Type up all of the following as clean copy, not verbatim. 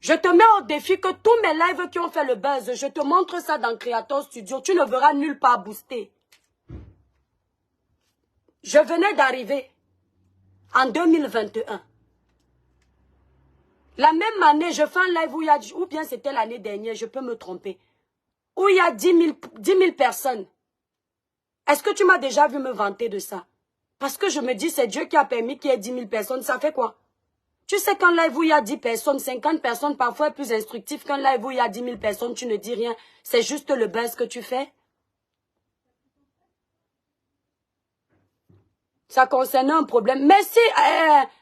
Je te mets au défi que tous mes lives qui ont fait le buzz, je te montre ça dans Creator Studio. Tu ne verras nulle part booster. Je venais d'arriver en 2021. La même année, je fais un live où il y a, ou bien c'était l'année dernière, je peux me tromper, où il y a 10 000 personnes. Est-ce que tu m'as déjà vu me vanter de ça? Parce que je me dis, c'est Dieu qui a permis qu'il y ait 10 000 personnes, ça fait quoi? Tu sais qu'un live où il y a 10 personnes, 50 personnes, parfois est plus instructif qu'un live où il y a 10 000 personnes, tu ne dis rien. C'est juste le buzz que tu fais. Ça concernait un problème. Mais si,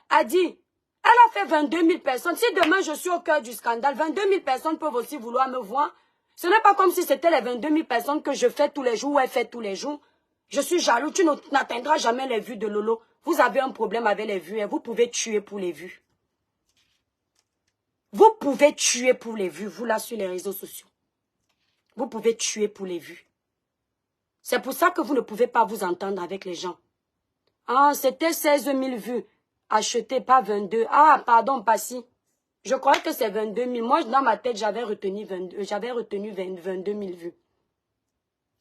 Adi, elle a fait 22 000 personnes. Si demain je suis au cœur du scandale, 22 000 personnes peuvent aussi vouloir me voir. Ce n'est pas comme si c'était les 22 000 personnes que je fais tous les jours ou elle fait tous les jours. Je suis jaloux. Tu n'atteindras jamais les vues de Lolo. Vous avez un problème avec les vues et vous pouvez tuer pour les vues. Vous pouvez tuer pour les vues, vous là sur les réseaux sociaux. Vous pouvez tuer pour les vues. C'est pour ça que vous ne pouvez pas vous entendre avec les gens. Ah, c'était 16 000 vues. Achetez, pas 22. Ah, pardon, pas si. Je crois que c'est 22 000. Moi, dans ma tête, j'avais retenu 22 000 vues.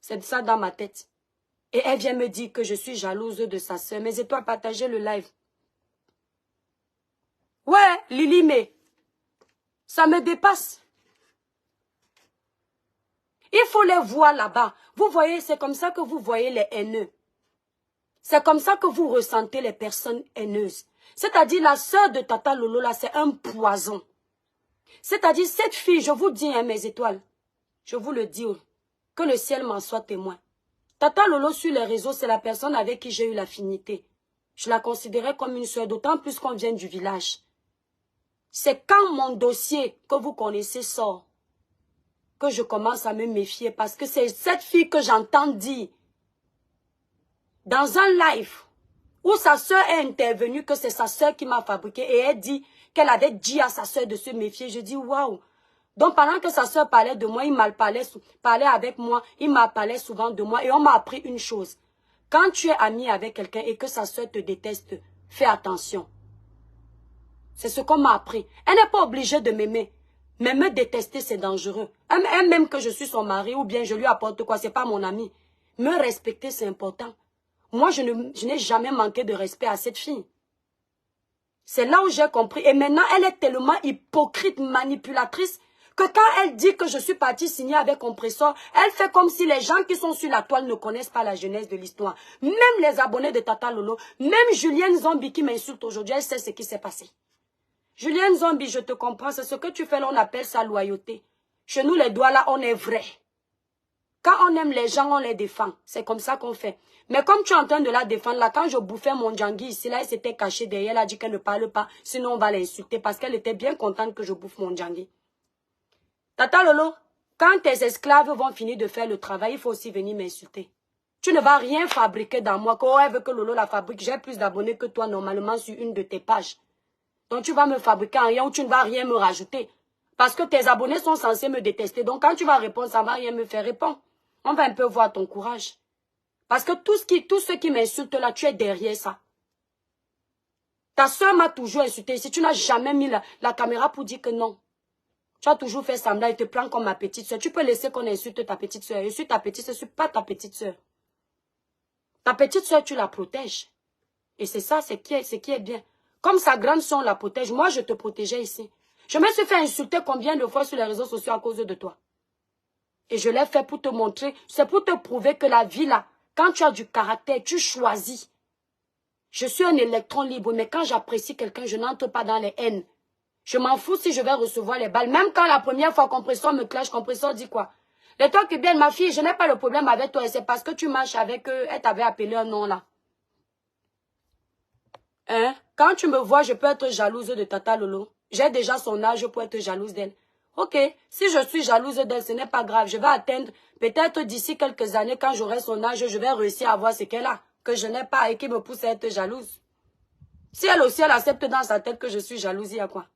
C'est ça dans ma tête. Et elle vient me dire que je suis jalouse de sa soeur. Mais et toi, partagez le live. Ouais, Lily, mais ça me dépasse. Il faut les voir là-bas. Vous voyez, c'est comme ça que vous voyez les haineux. C'est comme ça que vous ressentez les personnes haineuses. C'est-à-dire la sœur de Tata Lolo, là, c'est un poison. C'est-à-dire cette fille, je vous dis, hein, mes étoiles, je vous le dis, que le ciel m'en soit témoin. Tata Lolo sur les réseaux, c'est la personne avec qui j'ai eu l'affinité. Je la considérais comme une sœur, d'autant plus qu'on vient du village. C'est quand mon dossier que vous connaissez sort, que je commence à me méfier, parce que c'est cette fille que j'entends dire dans un live où sa soeur est intervenue, que c'est sa soeur qui m'a fabriqué, et elle dit qu'elle avait dit à sa soeur de se méfier. Je dis waouh. Donc pendant que sa soeur parlait de moi, il m'a parlait avec moi, il m'a parlé souvent de moi, et on m'a appris une chose. Quand tu es ami avec quelqu'un et que sa soeur te déteste, fais attention. C'est ce qu'on m'a appris. Elle n'est pas obligée de m'aimer. Mais me détester, c'est dangereux. Elle même que je suis son mari ou bien je lui apporte quoi, c'est pas mon ami. Me respecter, c'est important. Moi, je n'ai jamais manqué de respect à cette fille. C'est là où j'ai compris. Et maintenant, elle est tellement hypocrite, manipulatrice, que quand elle dit que je suis partie signer avec Compressor, elle fait comme si les gens qui sont sur la toile ne connaissent pas la genèse de l'histoire. Même les abonnés de Tata Lolo, même Julienne Zombie qui m'insulte aujourd'hui, elle sait ce qui s'est passé. Julienne Zombie, je te comprends, c'est ce que tu fais là, on appelle ça loyauté. Chez nous, les doigts là, on est vrai. Quand on aime les gens, on les défend. C'est comme ça qu'on fait. Mais comme tu es en train de la défendre, là, quand je bouffais mon djangui ici, là, elle s'était cachée derrière, elle a dit qu'elle ne parle pas, sinon on va l'insulter, parce qu'elle était bien contente que je bouffe mon djangui. Tata Lolo, quand tes esclaves vont finir de faire le travail, il faut aussi venir m'insulter. Tu ne vas rien fabriquer dans moi, quand elle veut que Lolo la fabrique, j'ai plus d'abonnés que toi normalement sur une de tes pages. Donc tu vas me fabriquer en rien ou tu ne vas rien me rajouter. Parce que tes abonnés sont censés me détester. Donc quand tu vas répondre, ça ne va rien me faire répondre. On va un peu voir ton courage. Parce que tout ce qui m'insulte là, tu es derrière ça. Ta soeur m'a toujours insulté. Si tu n'as jamais mis la caméra pour dire que non. Tu as toujours fait semblant et te prends comme ma petite soeur. Tu peux laisser qu'on insulte ta petite soeur. Je suis ta petite soeur, je ne suis pas ta petite soeur. Ta petite soeur, tu la protèges. Et c'est ça, ce qui est bien. Comme sa grande soeur la protège, moi je te protégeais ici. Je me suis fait insulter combien de fois sur les réseaux sociaux à cause de toi. Et je l'ai fait pour te montrer, c'est pour te prouver que la vie là, quand tu as du caractère, tu choisis. Je suis un électron libre, mais quand j'apprécie quelqu'un, je n'entre pas dans les haines. Je m'en fous si je vais recevoir les balles. Même quand la première fois Compressor me clash, Compressor dit quoi? Les toi qui bien, ma fille, je n'ai pas le problème avec toi, et c'est parce que tu marches avec eux, elle t'avait appelé un nom là. Hein? Quand tu me vois, je peux être jalouse de Tata Lolo. J'ai déjà son âge pour être jalouse d'elle. Ok, si je suis jalouse d'elle, ce n'est pas grave. Je vais atteindre, peut-être d'ici quelques années, quand j'aurai son âge, je vais réussir à avoir ce qu'elle a, que je n'ai pas et qui me pousse à être jalouse. Si elle aussi, elle accepte dans sa tête que je suis jalouse, il y a quoi?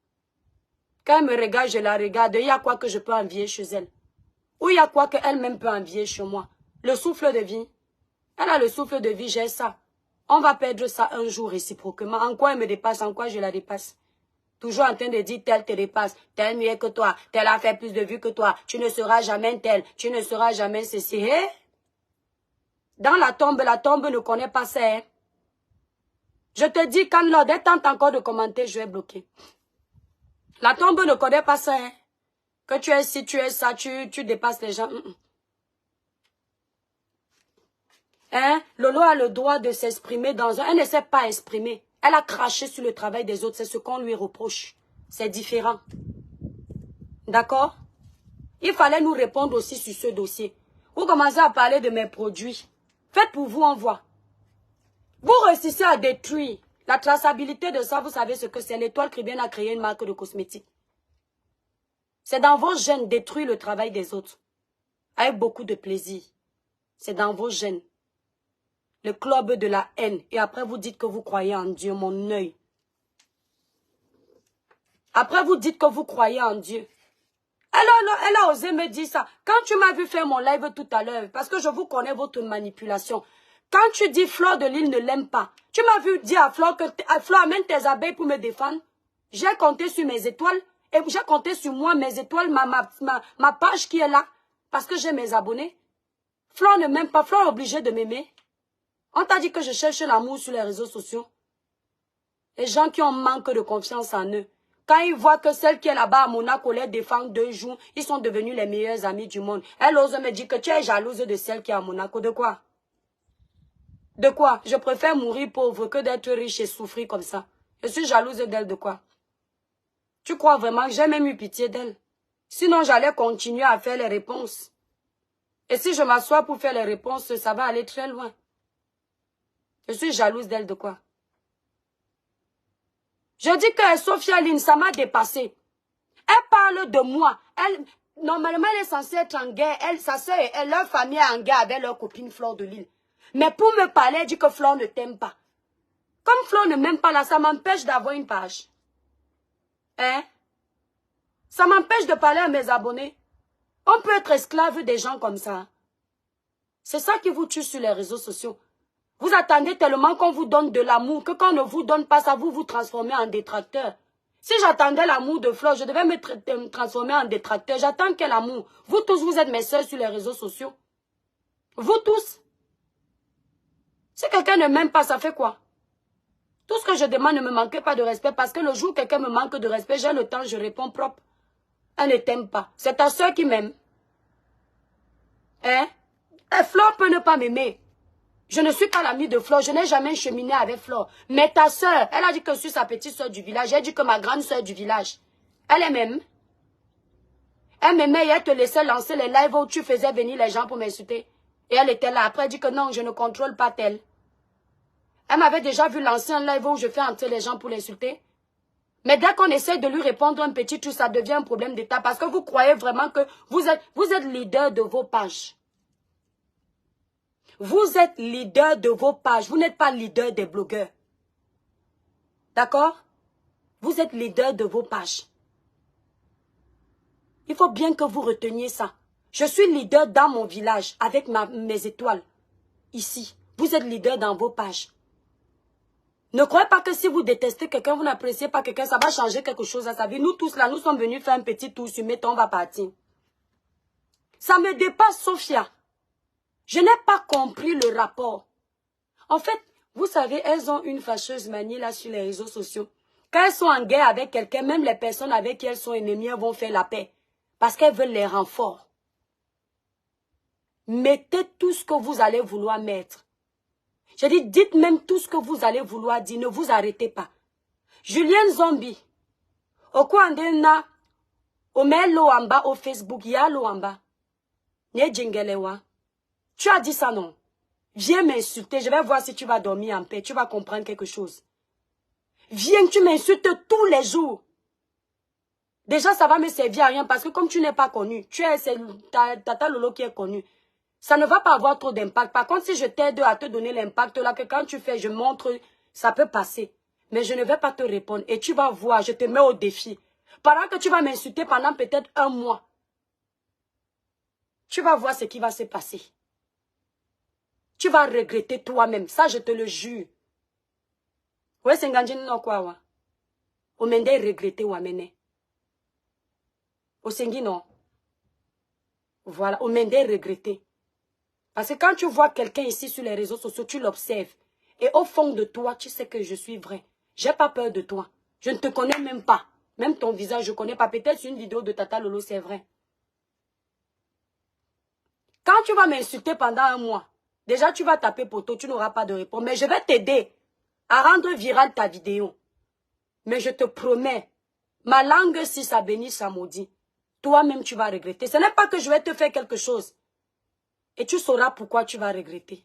Quand elle me regarde, je la regarde. Il y a quoi que je peux envier chez elle? Ou il y a quoi qu'elle-même peut envier chez moi? Le souffle de vie. Elle a le souffle de vie, j'ai ça. On va perdre ça un jour réciproquement. En quoi elle me dépasse, en quoi je la dépasse? Toujours en train de dire tel te dépasse, tel mieux que toi, tel a fait plus de vues que toi, tu ne seras jamais tel, tu ne seras jamais ceci. Hein? Dans la tombe ne connaît pas ça. Hein? Je te dis, quand l'ordre tente encore de commenter, je vais bloquer. La tombe ne connaît pas ça. Hein? Que tu es ci, tu es ça, tu dépasses les gens. Hein? Lolo a le droit de s'exprimer dans un... Elle ne sait pas exprimer. Elle a craché sur le travail des autres. C'est ce qu'on lui reproche. C'est différent. D'accord? Il fallait nous répondre aussi sur ce dossier. Vous commencez à parler de mes produits. Faites pour vous, on voit. Vous réussissez à détruire. La traçabilité de ça, vous savez ce que c'est. L'Étoile Caribéenne a créé une marque de cosmétiques. C'est dans vos gènes détruire le travail des autres. Avec beaucoup de plaisir. C'est dans vos gènes. Le club de la haine. Et après, vous dites que vous croyez en Dieu, mon œil. Après, vous dites que vous croyez en Dieu. Elle a osé me dire ça. Quand tu m'as vu faire mon live tout à l'heure, parce que je vous connais votre manipulation. Quand tu dis Fleur de Lille ne l'aime pas, tu m'as vu dire à Fleur que Fleur amène tes abeilles pour me défendre. J'ai compté sur mes étoiles. Et j'ai compté sur moi, mes étoiles, ma page qui est là. Parce que j'ai mes abonnés. Fleur ne m'aime pas. Fleur est obligée de m'aimer. On t'a dit que je cherche l'amour sur les réseaux sociaux. Les gens qui ont manque de confiance en eux. Quand ils voient que celle qui est là-bas à Monaco les défend 2 jours, ils sont devenus les meilleurs amis du monde. Elle ose me dire que tu es jalouse de celle qui est à Monaco. De quoi? De quoi? Je préfère mourir pauvre que d'être riche et souffrir comme ça. Je suis jalouse d'elle de quoi? Tu crois vraiment que j'ai même eu pitié d'elle? Sinon, j'allais continuer à faire les réponses. Et si je m'assois pour faire les réponses, ça va aller très loin. Je suis jalouse d'elle de quoi? Je dis que Sophia Lynn, ça m'a dépassé. Elle parle de moi. Normalement, elle est censée être en guerre. Sa soeur et leur famille est en guerre avec leur copine Fleur de Lille. Mais pour me parler, elle dit que Fleur ne t'aime pas. Comme Fleur ne m'aime pas là, ça m'empêche d'avoir une page. Hein? Ça m'empêche de parler à mes abonnés. On peut être esclave des gens comme ça. C'est ça qui vous tue sur les réseaux sociaux. Vous attendez tellement qu'on vous donne de l'amour que quand on ne vous donne pas ça, vous vous transformez en détracteur. Si j'attendais l'amour de Fleur, je devais me transformer en détracteur. J'attends quel amour? Vous tous, vous êtes mes soeurs sur les réseaux sociaux. Vous tous. Si quelqu'un ne m'aime pas, ça fait quoi? Tout ce que je demande, ne me manquez pas de respect parce que le jour où quelqu'un me manque de respect, j'ai le temps, je réponds propre. Elle ne t'aime pas. C'est ta soeur qui m'aime. Hein? Et Fleur peut ne pas m'aimer. Je ne suis pas l'amie de Fleur. Je n'ai jamais cheminé avec Fleur. Mais ta soeur, elle a dit que je suis sa petite soeur du village. Elle dit que ma grande soeur du village. Elle m'aime. Elle m'aimait et elle te laissait lancer les lives où tu faisais venir les gens pour m'insulter. Et elle était là. Après, elle dit que non, je ne contrôle pas tel. Elle m'avait déjà vu lancer un live où je fais entrer les gens pour l'insulter. Mais dès qu'on essaie de lui répondre un petit truc, ça devient un problème d'état. Parce que vous croyez vraiment que vous êtes leader de vos pages. Vous êtes leader de vos pages. Vous n'êtes pas leader des blogueurs. D'accord? Vous êtes leader de vos pages. Il faut bien que vous reteniez ça. Je suis leader dans mon village avec mes étoiles. Ici. Vous êtes leader dans vos pages. Ne croyez pas que si vous détestez quelqu'un, vous n'appréciez pas quelqu'un, ça va changer quelque chose à sa vie. Nous tous là, nous sommes venus faire un petit tour sur Mettons, on va partir. Ça me dépasse, Sophia. Je n'ai pas compris le rapport. En fait, vous savez, elles ont une fâcheuse manie là sur les réseaux sociaux. Quand elles sont en guerre avec quelqu'un, même les personnes avec qui elles sont ennemies, elles vont faire la paix. Parce qu'elles veulent les renforts. Mettez tout ce que vous allez vouloir mettre. Je dis, dites même tout ce que vous allez vouloir dire. Ne vous arrêtez pas. Julien Zombie. Au coin d'Ena, au mail en bas au Facebook, il y a l'eau en bas. Tu as dit ça, non? Viens m'insulter. Je vais voir si tu vas dormir en paix. Tu vas comprendre quelque chose. Viens, tu m'insultes tous les jours. Déjà, ça va me servir à rien parce que comme tu n'es pas connu, tu es Tata Lolo qui est connu. Ça ne va pas avoir trop d'impact. Par contre, si je t'aide à te donner l'impact là, que quand tu fais, je montre, ça peut passer. Mais je ne vais pas te répondre. Et tu vas voir, je te mets au défi. Pendant que tu vas m'insulter pendant peut-être 1 mois, tu vas voir ce qui va se passer. Tu vas regretter toi-même. Ça, je te le jure. Ouais, c'est Nganjin no quoi, wa. Omende regretter ou amener. Osengi non. Voilà, omende regretter. Parce que quand tu vois quelqu'un ici sur les réseaux sociaux, tu l'observes. Et au fond de toi, tu sais que je suis vrai. J'ai pas peur de toi. Je ne te connais même pas. Même ton visage, je ne connais pas. Peut-être sur une vidéo de Tata Lolo, c'est vrai. Quand tu vas m'insulter pendant un mois, déjà tu vas taper poteau, tu n'auras pas de réponse. Mais je vais t'aider à rendre virale ta vidéo. Mais je te promets, ma langue, si ça bénit, ça maudit. Toi-même, tu vas regretter. Ce n'est pas que je vais te faire quelque chose. Et tu sauras pourquoi tu vas regretter.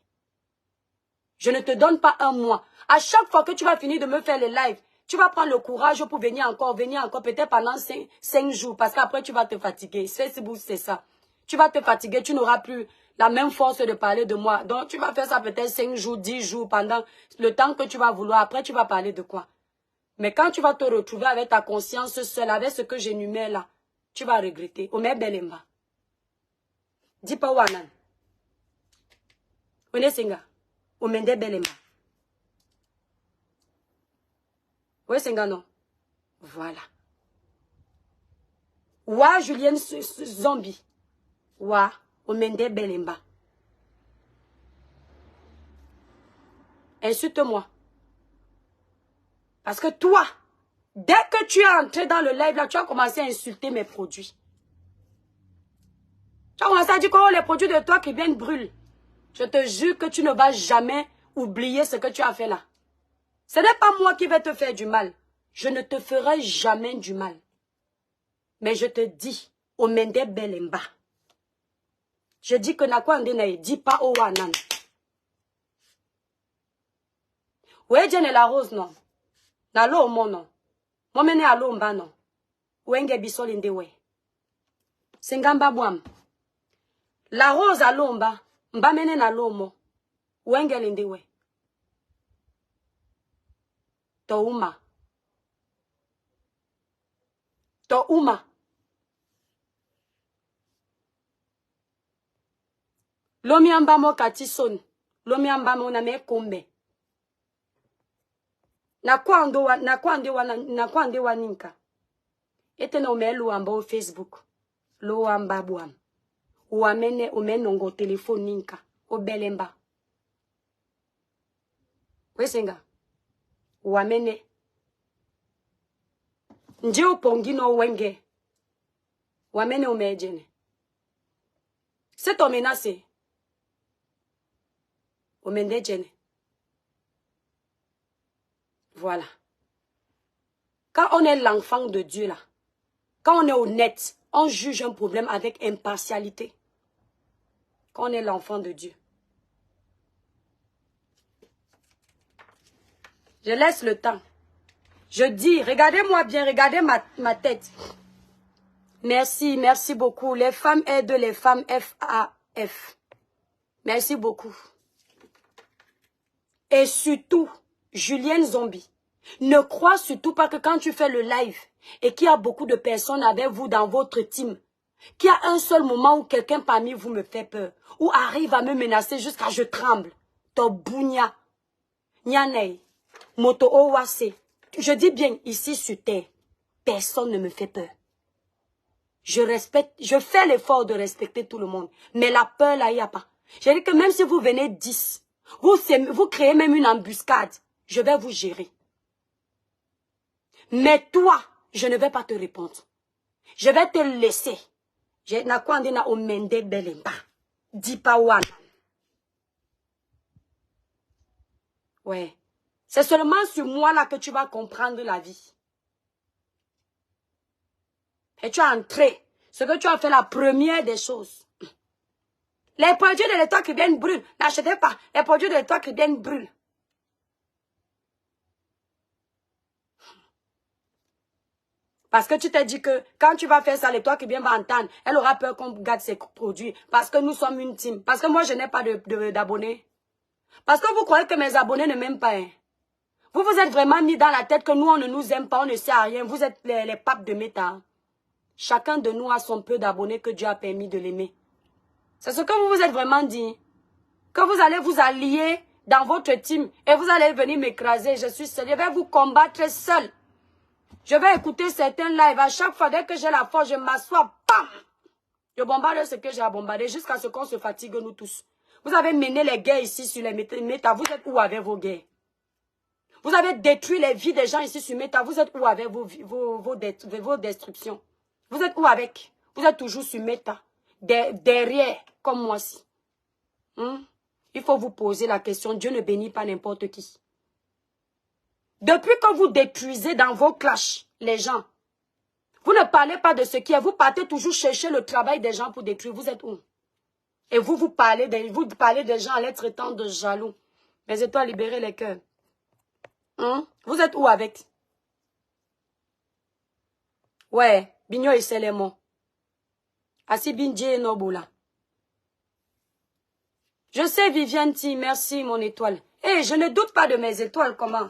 Je ne te donne pas un mois. À chaque fois que tu vas finir de me faire les lives, tu vas prendre le courage pour venir encore, peut-être pendant 5 jours. Parce qu'après, tu vas te fatiguer. Facebook, c'est ça. Tu vas te fatiguer, tu n'auras plus la même force de parler de moi. Donc, tu vas faire ça peut-être 5 jours, 10 jours, pendant le temps que tu vas vouloir. Après, tu vas parler de quoi? Mais quand tu vas te retrouver avec ta conscience seule, avec ce que j'énumère là, tu vas regretter. Ome Belemba. Dis pas Wanan. Onesenga. Omende Belemba. Oui, Senga, non. Voilà. Wa Julienne Zombie. Wa Omende Belemba. Insulte-moi. Parce que toi, dès que tu es entré dans le live, là, tu as commencé à insulter mes produits. Tu as commencé à dire que oh, les produits de toi qui viennent brûlent. Je te jure que tu ne vas jamais oublier ce que tu as fait là. Ce n'est pas moi qui vais te faire du mal. Je ne te ferai jamais du mal. Mais je te dis, Omende Belemba. Je dis que Nakwa Ndenaye, dis pas Owanan. Ouais, Diane la rose, non. Nalo mon non. Moi mene alo mba non. Wenge bisol indewe. Sengamba boam. La rose à l'omba, mba mene na lomo, wenge lindewe. To uma. To uma. Lomi amba mo katison, lomi amba mo na me kombe. Na kwande wa ninka. Ete na omelu amba o Facebook. Lo amba boam. Ou amene omenongo téléphone ninka. O belemba. Wesenga. Ou amene. Nje o pongino wenge. Ou amene omejene. C'est ton menacé. Omende jene. Voilà. Quand on est l'enfant de Dieu là, quand on est honnête, on juge un problème avec impartialité. Quand on est l'enfant de Dieu. Je laisse le temps. Je dis, regardez-moi bien, regardez ma tête. Merci, merci beaucoup. Les femmes aident les femmes FAF. Merci beaucoup. Et surtout, Julienne Zombie, ne crois surtout pas que quand tu fais le live et qu'il y a beaucoup de personnes avec vous dans votre team, qu'il y a un seul moment où quelqu'un parmi vous me fait peur, ou arrive à me menacer jusqu'à je tremble. Tobounia, Nyanei, Moto Owase. Je dis bien ici sur terre, personne ne me fait peur. Je respecte, je fais l'effort de respecter tout le monde. Mais la peur là, il n'y a pas. Je dis que même si vous venez 10, vous créez même une embuscade, je vais vous gérer. Mais toi, je ne vais pas te répondre. Je vais te laisser. Je n'ai pas dit na omende belemba. Dis pas wana. Ouais. C'est seulement sur moi là que tu vas comprendre la vie. Et tu as entré. Ce que tu as fait la première des choses. Les produits de l'étoile qui viennent brûlent. N'achetez pas. Les produits de l'étoile qui viennent brûlent. Parce que tu t'es dit que quand tu vas faire ça, l'étoile qui vient va entendre. Elle aura peur qu'on garde ses produits. Parce que nous sommes une team. Parce que moi, je n'ai pas d'abonnés. Parce que vous croyez que mes abonnés ne m'aiment pas. Hein? Vous vous êtes vraiment mis dans la tête que nous, on ne nous aime pas, on ne sait à rien. Vous êtes les papes de méta. Chacun de nous a son peu d'abonnés que Dieu a permis de l'aimer. C'est ce que vous vous êtes vraiment dit. Que vous allez vous allier dans votre team et vous allez venir m'écraser. Je suis seul. Je vais vous combattre seul. Je vais écouter certains lives. À chaque fois, dès que j'ai la force, je m'assois. Bam! Je bombarde ce que j'ai à bombarder jusqu'à ce qu'on se fatigue, nous tous. Vous avez mené les guerres ici sur les méta. Vous êtes où avec vos guerres? Vous avez détruit les vies des gens ici sur méta. Vous êtes où avec vos destructions? Vous êtes où avec? Vous êtes toujours sur méta. Derrière, comme moi-ci. Il faut vous poser la question. Dieu ne bénit pas n'importe qui. Depuis que vous détruisez dans vos clashs les gens, vous ne parlez pas de ce qui est. Vous partez toujours chercher le travail des gens pour détruire. Vous êtes où? Et vous parlez des gens en les traitant de jaloux. Mes étoiles, libérez les cœurs. Vous êtes où avec? Ouais, Bigno et Selémon. Asi Bindje et Noboula. Je sais, Viviane T, merci mon étoile. Eh, je ne doute pas de mes étoiles, comment?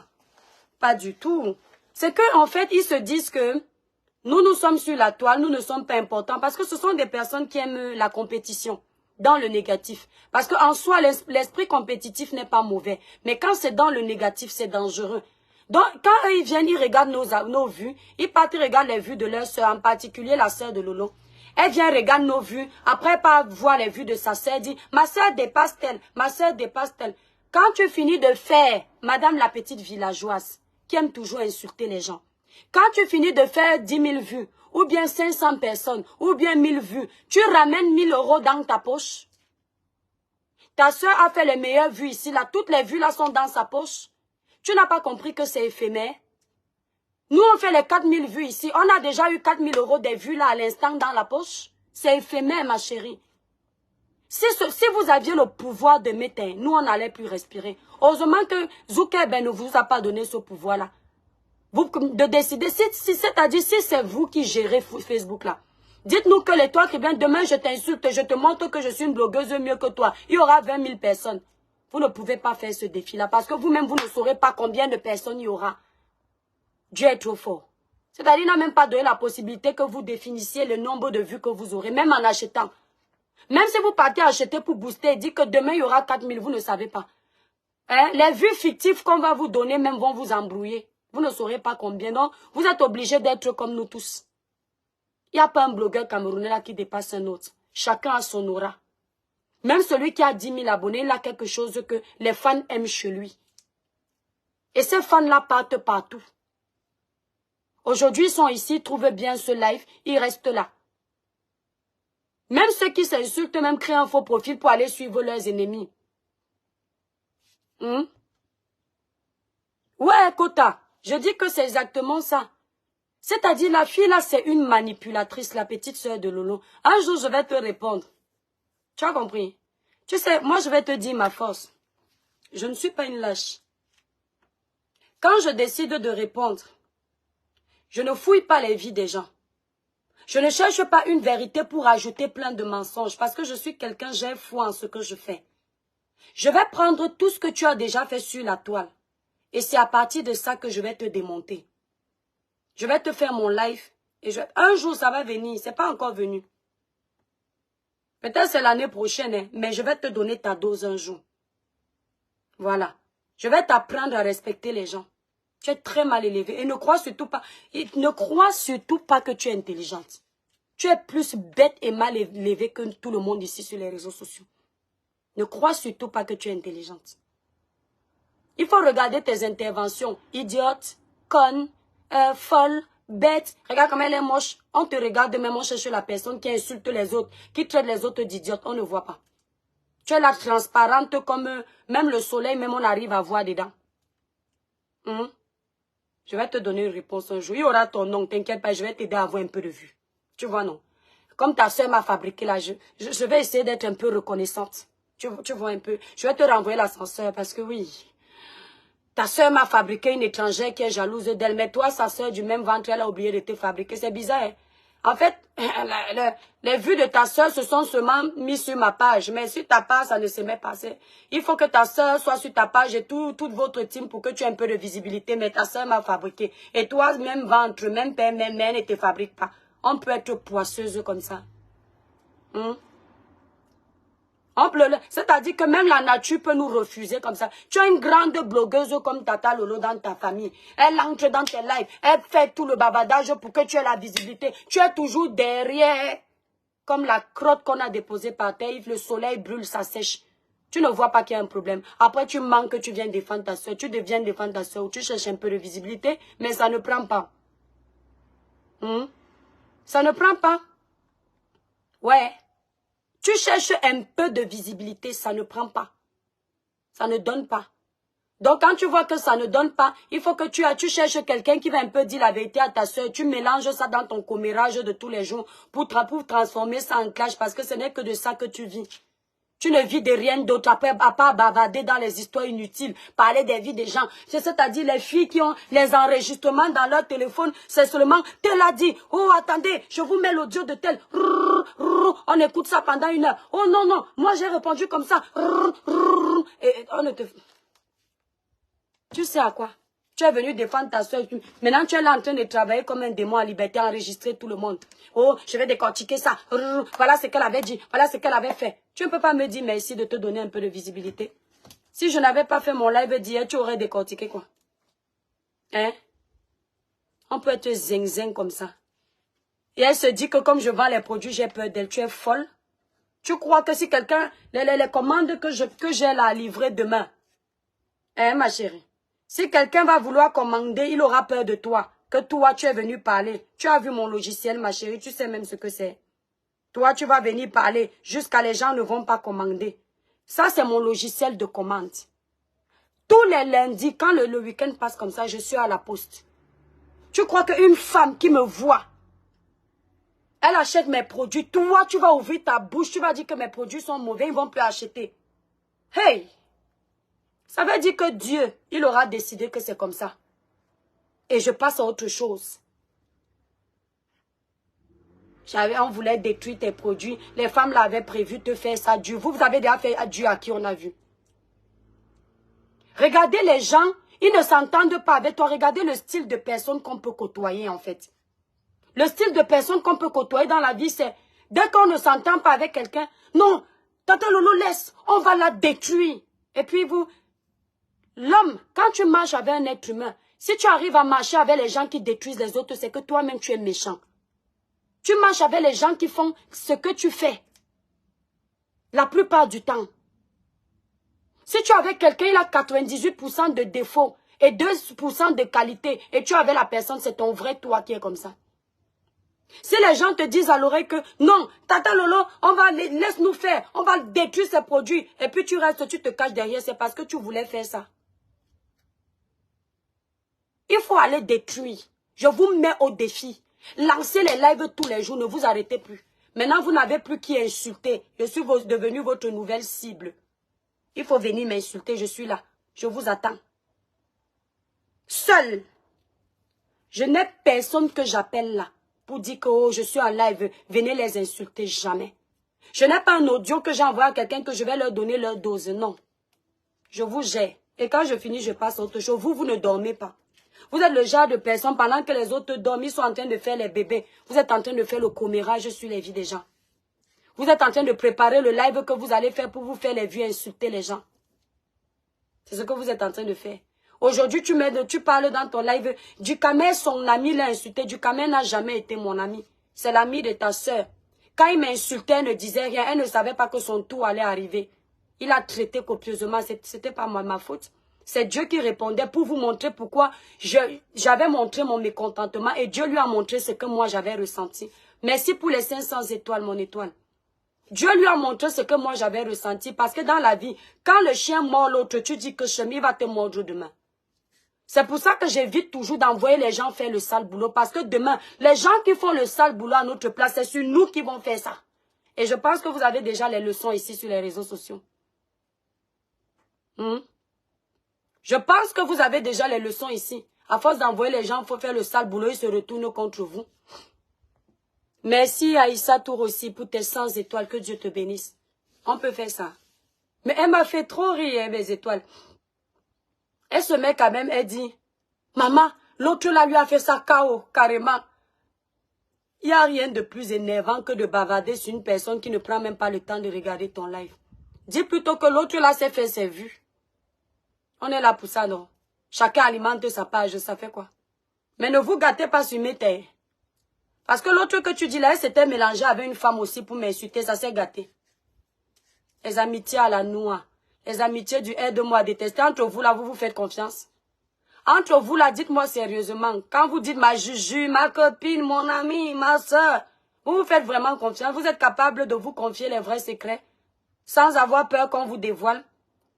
Pas du tout. C'est qu'en fait, ils se disent que nous sommes sur la toile, nous ne sommes pas importants parce que ce sont des personnes qui aiment la compétition dans le négatif. Parce qu'en soi, l'esprit compétitif n'est pas mauvais. Mais quand c'est dans le négatif, c'est dangereux. Donc, quand ils viennent, ils regardent nos vues, ils partent, ils regardent les vues de leur soeur, en particulier la soeur de Lolo. Elle vient regarder nos vues, après pas voir les vues de sa soeur, dit, ma soeur dépasse-t-elle, ma soeur dépasse-t-elle. Quand tu finis de faire, madame la petite villageoise, qui aime toujours insulter les gens, quand tu finis de faire 10 000 vues, ou bien 500 personnes, ou bien 1000 vues, tu ramènes 1000 € dans ta poche. Ta soeur a fait les meilleures vues ici, là, toutes les vues là sont dans sa poche. Tu n'as pas compris que c'est éphémère? Nous, on fait les 4000 vues ici. On a déjà eu 4000 € des vues là à l'instant dans la poche. C'est éphémère, ma chérie. Si vous aviez le pouvoir de mettre, nous, on n'allait plus respirer. Heureusement que Zuckerberg ne vous a pas donné ce pouvoir-là. De décider, c'est-à-dire si c'est vous qui gérez Facebook là. Dites-nous que les toi qui viennent, demain je t'insulte, je te montre que je suis une blogueuse mieux que toi. Il y aura 20 000 personnes. Vous ne pouvez pas faire ce défi-là parce que vous-même, vous ne saurez pas combien de personnes il y aura. Dieu est trop fort. C'est-à-dire, il n'a même pas donné la possibilité que vous définissiez le nombre de vues que vous aurez, même en achetant. Même si vous partez acheter pour booster et dire que demain, il y aura 4000, vous ne savez pas. Hein? Les vues fictives qu'on va vous donner même vont vous embrouiller. Vous ne saurez pas combien. Donc, vous êtes obligés d'être comme nous tous. Il n'y a pas un blogueur camerounais là qui dépasse un autre. Chacun a son aura. Même celui qui a 10 000 abonnés, il a quelque chose que les fans aiment chez lui. Et ces fans-là partent partout. Aujourd'hui, ils sont ici, trouvent bien ce live, ils restent là. Même ceux qui s'insultent, même créent un faux profil pour aller suivre leurs ennemis. Ouais, Kota, je dis que c'est exactement ça. C'est-à-dire, la fille là, c'est une manipulatrice, la petite sœur de Lolo. Un jour, je vais te répondre. Tu as compris? Tu sais, moi, je vais te dire ma force. Je ne suis pas une lâche. Quand je décide de répondre, je ne fouille pas les vies des gens. Je ne cherche pas une vérité pour ajouter plein de mensonges parce que je suis quelqu'un, j'ai foi en ce que je fais. Je vais prendre tout ce que tu as déjà fait sur la toile. Et c'est à partir de ça que je vais te démonter. Je vais te faire mon live. Et un jour, ça va venir. C'est pas encore venu. Peut-être c'est l'année prochaine, hein, mais je vais te donner ta dose un jour. Voilà. Je vais t'apprendre à respecter les gens. Tu es très mal élevé. Et ne crois surtout pas que tu es intelligente. Tu es plus bête et mal élevée que tout le monde ici sur les réseaux sociaux. Ne crois surtout pas que tu es intelligente. Il faut regarder tes interventions. Idiote, conne, folle, bête. Regarde comment elle est moche. On te regarde même, on cherche la personne qui insulte les autres, qui traite les autres d'idiotes. On ne voit pas. Tu es là transparente comme même le soleil, même on arrive à voir dedans. Je vais te donner une réponse un jour. Il y aura ton nom, t'inquiète pas, je vais t'aider à avoir un peu de vue. Tu vois, non? Comme ta soeur m'a fabriqué là, je vais essayer d'être un peu reconnaissante. Tu vois un peu. Je vais te renvoyer l'ascenseur parce que oui. Ta soeur m'a fabriqué une étrangère qui est jalouse d'elle. Mais toi, sa soeur du même ventre, elle a oublié de te fabriquer. C'est bizarre. Hein? En fait, les vues de ta soeur se sont seulement mises sur ma page. Mais sur ta page, ça ne se met pas. Il faut que ta soeur soit sur ta page et toute votre team pour que tu aies un peu de visibilité. Mais ta soeur m'a fabriqué. Et toi, même ventre, même père, même mère ne te fabrique pas. On peut être poisseuse comme ça. C'est-à-dire que même la nature peut nous refuser comme ça. Tu as une grande blogueuse comme Tata Lolo dans ta famille. Elle entre dans tes lives. Elle fait tout le babadage pour que tu aies la visibilité. Tu es toujours derrière. Comme la crotte qu'on a déposée par terre. Le soleil brûle, ça sèche. Tu ne vois pas qu'il y a un problème. Après, tu manques, tu viens défendre ta soeur. Tu deviens défendre ta soeur. Tu cherches un peu de visibilité. Mais ça ne prend pas. Ça ne prend pas. Ouais. Tu cherches un peu de visibilité, ça ne prend pas. Ça ne donne pas. Donc, quand tu vois que ça ne donne pas, il faut que tu cherches quelqu'un qui va un peu dire la vérité à ta soeur. Tu mélanges ça dans ton commérage de tous les jours pour transformer ça en clash parce que ce n'est que de ça que tu vis. Tu ne vis de rien d'autre après, à part bavarder dans les histoires inutiles, parler des vies des gens. C'est-à-dire les filles qui ont les enregistrements dans leur téléphone, c'est seulement, tel a dit, oh attendez, je vous mets l'audio de tel, on écoute ça pendant 1 heure. Oh non, non, moi j'ai répondu comme ça, et on ne te... Tu sais à quoi? Tu es venu défendre ta soeur. Maintenant, tu es là en train de travailler comme un démon à liberté, enregistrer tout le monde. Oh, je vais décortiquer ça. Voilà ce qu'elle avait dit. Voilà ce qu'elle avait fait. Tu ne peux pas me dire merci de te donner un peu de visibilité. Si je n'avais pas fait mon live d'hier, tu aurais décortiqué quoi? Hein? On peut être zing-zing comme ça. Et elle se dit que comme je vends les produits, j'ai peur d'elle. Tu es folle? Tu crois que si quelqu'un... Les commandes que j'ai là à livrer demain... Hein, ma chérie? Si quelqu'un va vouloir commander, il aura peur de toi. Que toi, tu es venu parler. Tu as vu mon logiciel, ma chérie. Tu sais même ce que c'est. Toi, tu vas venir parler jusqu'à les gens ne vont pas commander. Ça, c'est mon logiciel de commande. Tous les lundis, quand le week-end passe comme ça, je suis à la poste. Tu crois qu'une femme qui me voit, elle achète mes produits. Toi, tu vas ouvrir ta bouche. Tu vas dire que mes produits sont mauvais. Ils ne vont plus acheter. Hey! Ça veut dire que Dieu, il aura décidé que c'est comme ça. Et je passe à autre chose. On voulait détruire tes produits. Les femmes l'avaient prévu de faire ça. Dieu, vous avez déjà fait à Dieu à qui on a vu. Regardez les gens, ils ne s'entendent pas avec toi. Regardez le style de personne qu'on peut côtoyer en fait. Le style de personne qu'on peut côtoyer dans la vie, c'est dès qu'on ne s'entend pas avec quelqu'un, non, Tata Lolo laisse, on va la détruire. Et puis vous... L'homme, quand tu marches avec un être humain, si tu arrives à marcher avec les gens qui détruisent les autres, c'est que toi-même tu es méchant. Tu marches avec les gens qui font ce que tu fais. La plupart du temps. Si tu es avec quelqu'un, il a 98% de défauts et 2% de qualité, et tu es avec la personne, c'est ton vrai toi qui est comme ça. Si les gens te disent à l'oreille que non, Tata Lolo, laisse-nous faire, on va détruire ces produits, et puis tu restes, tu te caches derrière, c'est parce que tu voulais faire ça. Il faut aller détruire. Je vous mets au défi. Lancez les lives tous les jours, ne vous arrêtez plus. Maintenant, vous n'avez plus qui insulter. Je suis devenue votre nouvelle cible. Il faut venir m'insulter, je suis là. Je vous attends. Seul. Je n'ai personne que j'appelle là pour dire que oh, je suis en live. Venez les insulter, jamais. Je n'ai pas un audio que j'envoie à quelqu'un que je vais leur donner leur dose. Non. Je vous gère. Et quand je finis, je passe à autre chose. Vous ne dormez pas. Vous êtes le genre de personne, pendant que les autres dorment, ils sont en train de faire les bébés. Vous êtes en train de faire le commérage sur les vies des gens. Vous êtes en train de préparer le live que vous allez faire pour vous faire les vues et insulter les gens. C'est ce que vous êtes en train de faire. Aujourd'hui, tu parles dans ton live. Dukamer, son ami l'a insulté. Dukamer n'a jamais été mon ami. C'est l'ami de ta soeur. Quand il m'insultait, elle ne disait rien. Elle ne savait pas que son tour allait arriver. Il a traité copieusement. Ce n'était pas ma faute. C'est Dieu qui répondait pour vous montrer pourquoi j'avais montré mon mécontentement et Dieu lui a montré ce que moi j'avais ressenti. Merci pour les 500 étoiles, mon étoile. Dieu lui a montré ce que moi j'avais ressenti parce que dans la vie, quand le chien mord l'autre, tu dis que Chemi va te mordre demain. C'est pour ça que j'évite toujours d'envoyer les gens faire le sale boulot parce que demain, les gens qui font le sale boulot à notre place, c'est sur nous qui vont faire ça. Et je pense que vous avez déjà les leçons ici sur les réseaux sociaux. Je pense que vous avez déjà les leçons ici. À force d'envoyer les gens, il faut faire le sale boulot, ils se retournent contre vous. Merci Aïssa Tour aussi pour tes 100 étoiles, que Dieu te bénisse. On peut faire ça. Mais elle m'a fait trop rire, mes étoiles. Elle se met quand même, elle dit, maman, l'autre là lui a fait ça KO, carrément. Il n'y a rien de plus énervant que de bavarder sur une personne qui ne prend même pas le temps de regarder ton live. Dis plutôt que l'autre là s'est fait ses vues. On est là pour ça, non? Chacun alimente sa page, ça fait quoi? Mais ne vous gâtez pas sur mes terres. Parce que l'autre que tu dis là, c'était mélangé avec une femme aussi pour m'insulter, ça s'est gâté. Les amitiés à la noix, les amitiés du aide-moi à détester, entre vous là, vous vous faites confiance. Entre vous là, dites-moi sérieusement, quand vous dites ma juju, ma copine, mon ami, ma soeur, vous vous faites vraiment confiance, vous êtes capable de vous confier les vrais secrets, sans avoir peur qu'on vous dévoile.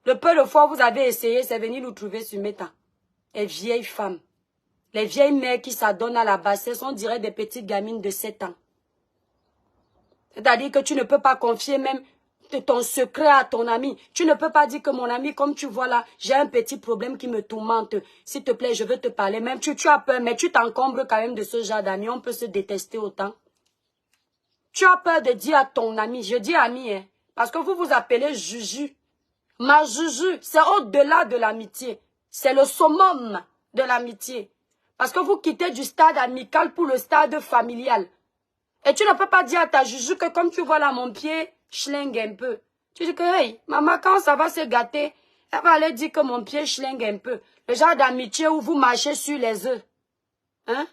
Le peu de fois vous avez essayé, c'est venir nous trouver sur Meta. Les vieilles femmes. Les vieilles mères qui s'adonnent à la bassesse, on dirait des petites gamines de 7 ans. C'est-à-dire que tu ne peux pas confier même ton secret à ton ami. Tu ne peux pas dire que mon ami, comme tu vois là, j'ai un petit problème qui me tourmente. S'il te plaît, je veux te parler. Même tu as peur, mais tu t'encombres quand même de ce genre d'amis. On peut se détester autant. Tu as peur de dire à ton ami, je dis ami, hein, parce que vous vous appelez Juju. Ma Juju, c'est au-delà de l'amitié. C'est le summum de l'amitié. Parce que vous quittez du stade amical pour le stade familial. Et tu ne peux pas dire à ta Juju que comme tu vois là mon pied, schlingue un peu. Tu dis que, hey, maman, quand ça va se gâter, elle va aller dire que mon pied schlingue un peu. Le genre d'amitié où vous marchez sur les œufs. Hein?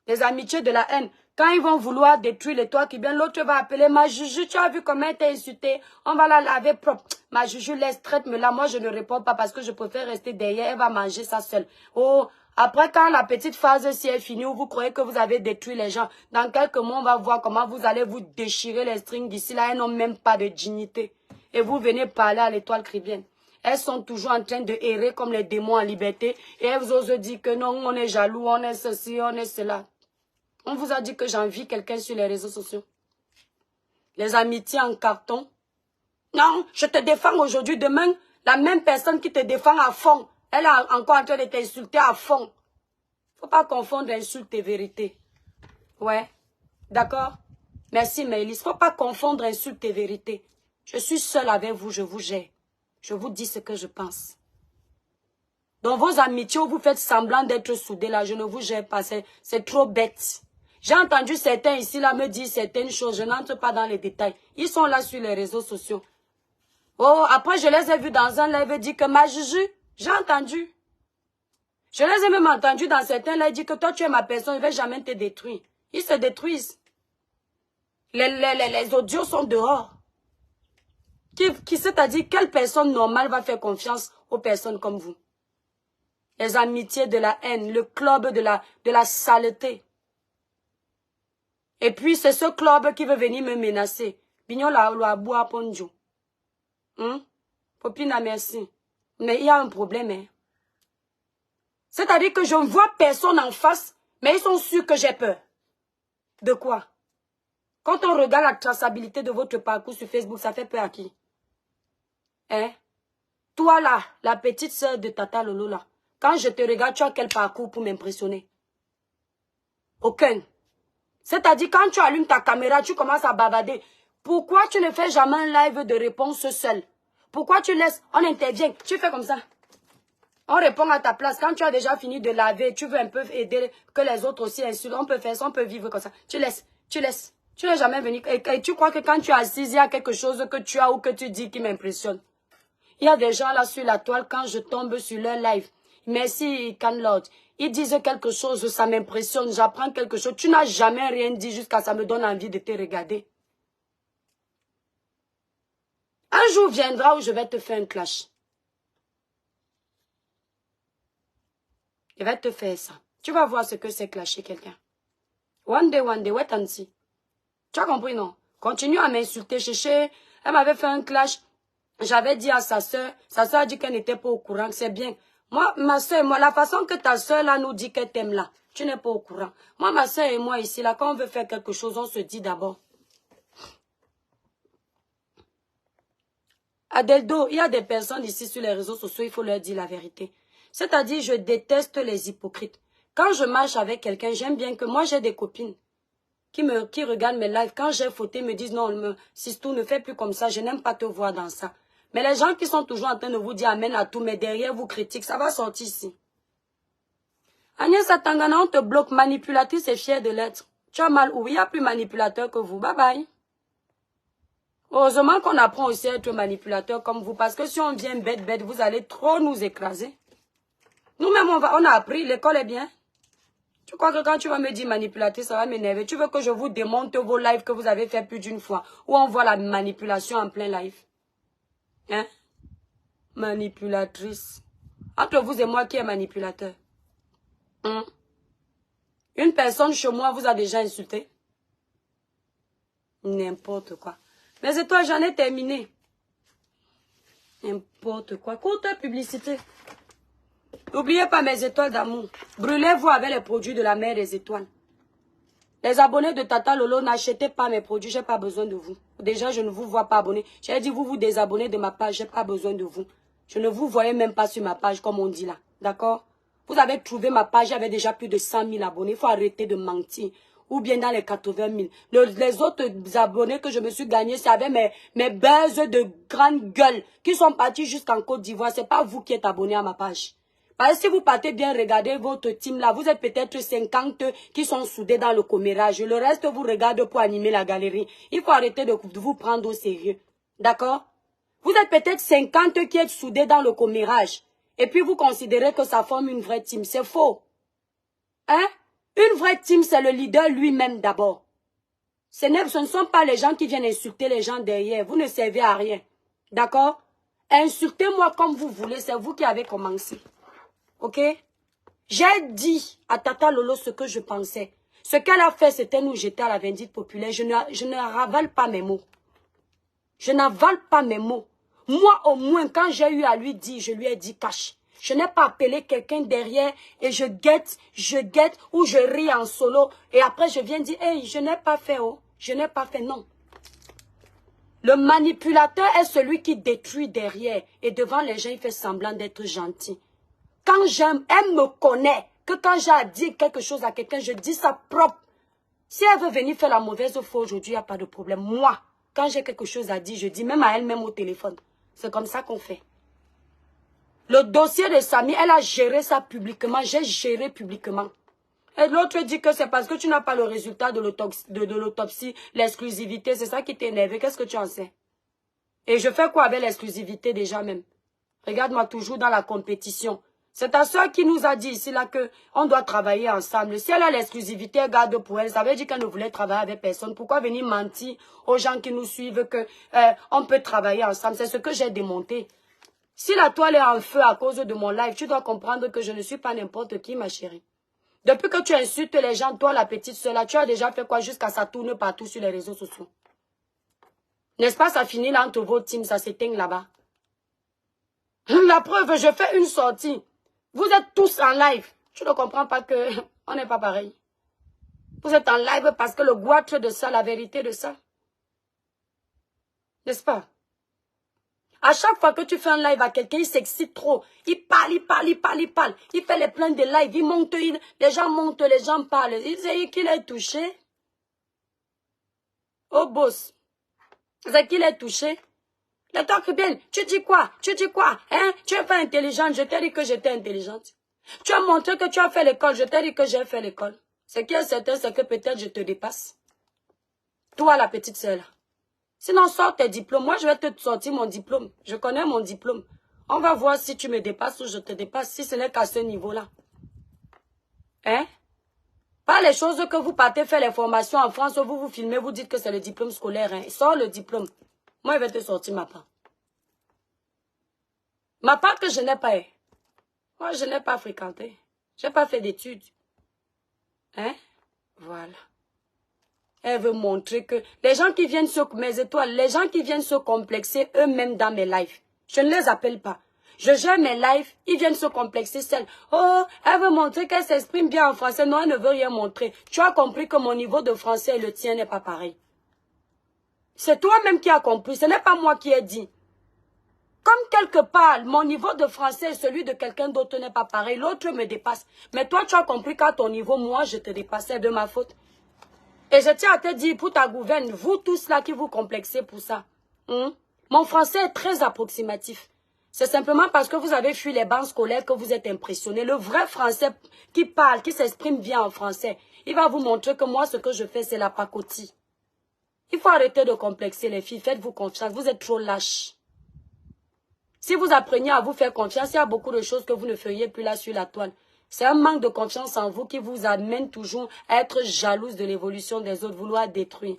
Les amitiés de la haine. Quand ils vont vouloir détruire le toit qui vient, l'autre va appeler ma Juju, tu as vu comment elle t'a insulté, on va la laver propre. Ma Juju, laisse, traite-me là. Moi, je ne réponds pas parce que je préfère rester derrière, elle va manger ça seule. Oh, après quand la petite phase si est finie, où vous croyez que vous avez détruit les gens, dans quelques mois, on va voir comment vous allez vous déchirer les strings d'ici là, elles n'ont même pas de dignité. Et vous venez parler à l'étoile chrétienne. Elles sont toujours en train de errer comme les démons en liberté. Et elles osent dire que non, on est jaloux, on est ceci, on est cela. On vous a dit que j'envie quelqu'un sur les réseaux sociaux. Les amitiés en carton. Non, je te défends aujourd'hui. Demain, la même personne qui te défend à fond, elle est encore en train de t'insulter à fond. Faut pas confondre insulte et vérité. Ouais, d'accord? Merci, Maëlys. Faut pas confondre insulte et vérité. Je suis seule avec vous, je vous gère. Je vous dis ce que je pense. Dans vos amitiés où vous faites semblant d'être soudés, là, je ne vous gère pas. C'est trop bête. J'ai entendu certains ici là me dire certaines choses. Je n'entre pas dans les détails. Ils sont là sur les réseaux sociaux. Oh, après je les ai vus dans un live dire que ma Juju, j'ai entendu. Je les ai même entendus dans certains lives dire que toi tu es ma personne, je ne vais jamais te détruire. Ils se détruisent. Les audios sont dehors. Qui c'est-à-dire quelle personne normale va faire confiance aux personnes comme vous? Les amitiés de la haine, le club de la saleté. Et puis, c'est ce club qui veut venir me menacer. Bignon la bois ponjo. Popina, merci. Mais il y a un problème, hein. C'est-à-dire que je ne vois personne en face, mais ils sont sûrs que j'ai peur. De quoi? Quand on regarde la traçabilité de votre parcours sur Facebook, ça fait peur à qui? Hein? Toi là, la petite sœur de Tata Lolo là, quand je te regarde, tu as quel parcours pour m'impressionner? Aucun. C'est-à-dire, quand tu allumes ta caméra, tu commences à bavarder. Pourquoi tu ne fais jamais un live de réponse seul? Pourquoi tu laisses, on intervient, tu fais comme ça. On répond à ta place. Quand tu as déjà fini de laver, tu veux un peu aider que les autres aussi insultent. On peut faire ça, on peut vivre comme ça. Tu laisses. Tu n'es jamais venu. Et tu crois que quand tu es assise, il y a quelque chose que tu as ou que tu dis qui m'impressionne. Il y a des gens là sur la toile, quand je tombe sur leur live. Merci, Canlord. Ils disent quelque chose, ça m'impressionne, j'apprends quelque chose. Tu n'as jamais rien dit jusqu'à ça me donne envie de te regarder. Un jour viendra où je vais te faire un clash. Je vais te faire ça. Tu vas voir ce que c'est clasher quelqu'un. One day, wait and see. Tu as compris, non? Continue à m'insulter, chéché. Elle m'avait fait un clash. J'avais dit à sa soeur a dit qu'elle n'était pas au courant, c'est bien. Moi, ma soeur, moi, la façon que ta soeur là nous dit qu'elle t'aime là, tu n'es pas au courant. Moi, ma soeur et moi ici, là, quand on veut faire quelque chose, on se dit d'abord. Adeldo, il y a des personnes ici sur les réseaux sociaux, il faut leur dire la vérité. C'est-à-dire, je déteste les hypocrites. Quand je marche avec quelqu'un, j'aime bien que moi, j'ai des copines qui regardent mes lives. Quand j'ai fauté, me disent non, Sistou, ne fais plus comme ça, je n'aime pas te voir dans ça. Mais les gens qui sont toujours en train de vous dire amen à tout, mais derrière vous critiquent, ça va sortir ici. Agnès Atangana, on te bloque, manipulatrice et fière de l'être. Tu as mal où? Il y a plus manipulateur que vous. Bye bye. Heureusement qu'on apprend aussi à être manipulateur comme vous, parce que si on vient bête, vous allez trop nous écraser. Nous-mêmes, on a appris, l'école est bien. Tu crois que quand tu vas me dire manipulateur, ça va m'énerver. Tu veux que je vous démonte vos lives que vous avez fait plus d'une fois, où on voit la manipulation en plein live. Hein? Manipulatrice. Entre vous et moi, qui est manipulateur? Hein? Une personne chez moi vous a déjà insulté? N'importe quoi. Mais c'est toi, j'en ai terminé. N'importe quoi. Courte publicité. N'oubliez pas mes étoiles d'amour. Brûlez-vous avec les produits de la mer des étoiles. Les abonnés de Tata Lolo, n'achetez pas mes produits, j'ai pas besoin de vous. Déjà, je ne vous vois pas abonné. J'ai dit, vous vous désabonnez de ma page, j'ai pas besoin de vous. Je ne vous voyais même pas sur ma page, comme on dit là. D'accord? Vous avez trouvé ma page, j'avais déjà plus de 100 000 abonnés. Il faut arrêter de mentir. Ou bien dans les 80 000. Les autres abonnés que je me suis gagné, c'est avec mes buzz de grande gueule qui sont partis jusqu'en Côte d'Ivoire. C'est pas vous qui êtes abonné à ma page. Parce que si vous partez bien regarder votre team là, vous êtes peut-être 50 qui sont soudés dans le commérage. Le reste vous regarde pour animer la galerie. Il faut arrêter de vous prendre au sérieux. D'accord? Vous êtes peut-être 50 qui êtes soudés dans le commérage. Et puis vous considérez que ça forme une vraie team. C'est faux. Hein? Une vraie team, c'est le leader lui-même d'abord. Ce ne sont pas les gens qui viennent insulter les gens derrière. Vous ne servez à rien. D'accord? Insultez-moi comme vous voulez. C'est vous qui avez commencé. Ok? J'ai dit à Tata Lolo ce que je pensais. Ce qu'elle a fait, c'était nous jeter à la vindicte populaire. Je ne ravale pas mes mots. Je n'avale pas mes mots. Moi, au moins, quand j'ai eu à lui dire, je lui ai dit cache. Je n'ai pas appelé quelqu'un derrière et je guette, ou je ris en solo. Et après, je viens dire, hey, je n'ai pas fait, oh. Je n'ai pas fait, non. Le manipulateur est celui qui détruit derrière. Et devant les gens, il fait semblant d'être gentil. Quand j'aime, elle me connaît. Que quand j'ai à dire quelque chose à quelqu'un, je dis ça propre. Si elle veut venir faire la mauvaise foi aujourd'hui, il n'y a pas de problème. Moi, quand j'ai quelque chose à dire, je dis même à elle-même au téléphone. C'est comme ça qu'on fait. Le dossier de Samy, elle a géré ça publiquement. J'ai géré publiquement. Et l'autre dit que c'est parce que tu n'as pas le résultat de l'autopsie, l'exclusivité. C'est ça qui t'est énervé. Qu'est-ce que tu en sais? Et je fais quoi avec l'exclusivité déjà même? Regarde-moi toujours dans la compétition. C'est ta soeur qui nous a dit ici là que on doit travailler ensemble. Si elle a l'exclusivité, elle garde pour elle. Ça veut dire qu'elle ne voulait travailler avec personne. Pourquoi venir mentir aux gens qui nous suivent que on peut travailler ensemble? C'est ce que j'ai démonté. Si la toile est en feu à cause de mon live, tu dois comprendre que je ne suis pas n'importe qui, ma chérie. Depuis que tu insultes les gens, toi la petite soeur là, tu as déjà fait quoi jusqu'à ça tourne partout sur les réseaux sociaux? N'est-ce pas, ça finit là entre vos teams, ça s'éteint là-bas. La preuve, je fais une sortie. Vous êtes tous en live. Tu ne comprends pas que on n'est pas pareil. Vous êtes en live parce que le goitre de ça, la vérité de ça. N'est-ce pas? À chaque fois que tu fais un live à quelqu'un, il s'excite trop. Il parle, il parle, il parle, il parle. Il fait les plaintes de live. Il monte, les gens montent, les gens parlent. Il sait qu'il est touché. Oh boss. C'est qu'il est touché. Le talk bien. Tu dis quoi? Tu dis quoi? Hein? Tu es pas intelligente. Je t'ai dit que j'étais intelligente. Tu as montré que tu as fait l'école. Je t'ai dit que j'ai fait l'école. Ce qui est certain, c'est que peut-être je te dépasse. Toi, la petite sœur là. Sinon, sors tes diplômes. Moi, je vais te sortir mon diplôme. Je connais mon diplôme. On va voir si tu me dépasses ou je te dépasse, si ce n'est qu'à ce niveau-là. Hein? Pas les choses que vous partez faire les formations en France, vous vous filmez, vous dites que c'est le diplôme scolaire. Hein? Sors le diplôme. Moi, je vais te sortir ma part. Ma part que je n'ai pas. Moi, je n'ai pas fréquenté. Je n'ai pas fait d'études. Hein? Voilà. Elle veut montrer que les gens qui viennent sur mes étoiles, les gens qui viennent se complexer eux-mêmes dans mes lives, je ne les appelle pas. Je gère mes lives, ils viennent se complexer seuls. Oh, elle veut montrer qu'elle s'exprime bien en français. Non, elle ne veut rien montrer. Tu as compris que mon niveau de français et le tien n'est pas pareil. C'est toi-même qui as compris, ce n'est pas moi qui ai dit. Comme quelque part, mon niveau de français et celui de quelqu'un d'autre n'est pas pareil. L'autre me dépasse. Mais toi, tu as compris qu'à ton niveau, moi, je te dépassais de ma faute. Et je tiens à te dire, pour ta gouverne, vous tous là qui vous complexez pour ça, mon français est très approximatif. C'est simplement parce que vous avez fui les bancs scolaires que vous êtes impressionnés. Le vrai français qui parle, qui s'exprime bien en français, il va vous montrer que moi, ce que je fais, c'est la pacotille. Il faut arrêter de complexer les filles. Faites-vous confiance. Vous êtes trop lâches. Si vous appreniez à vous faire confiance, il y a beaucoup de choses que vous ne feriez plus là sur la toile. C'est un manque de confiance en vous qui vous amène toujours à être jalouse de l'évolution des autres, vouloir détruire.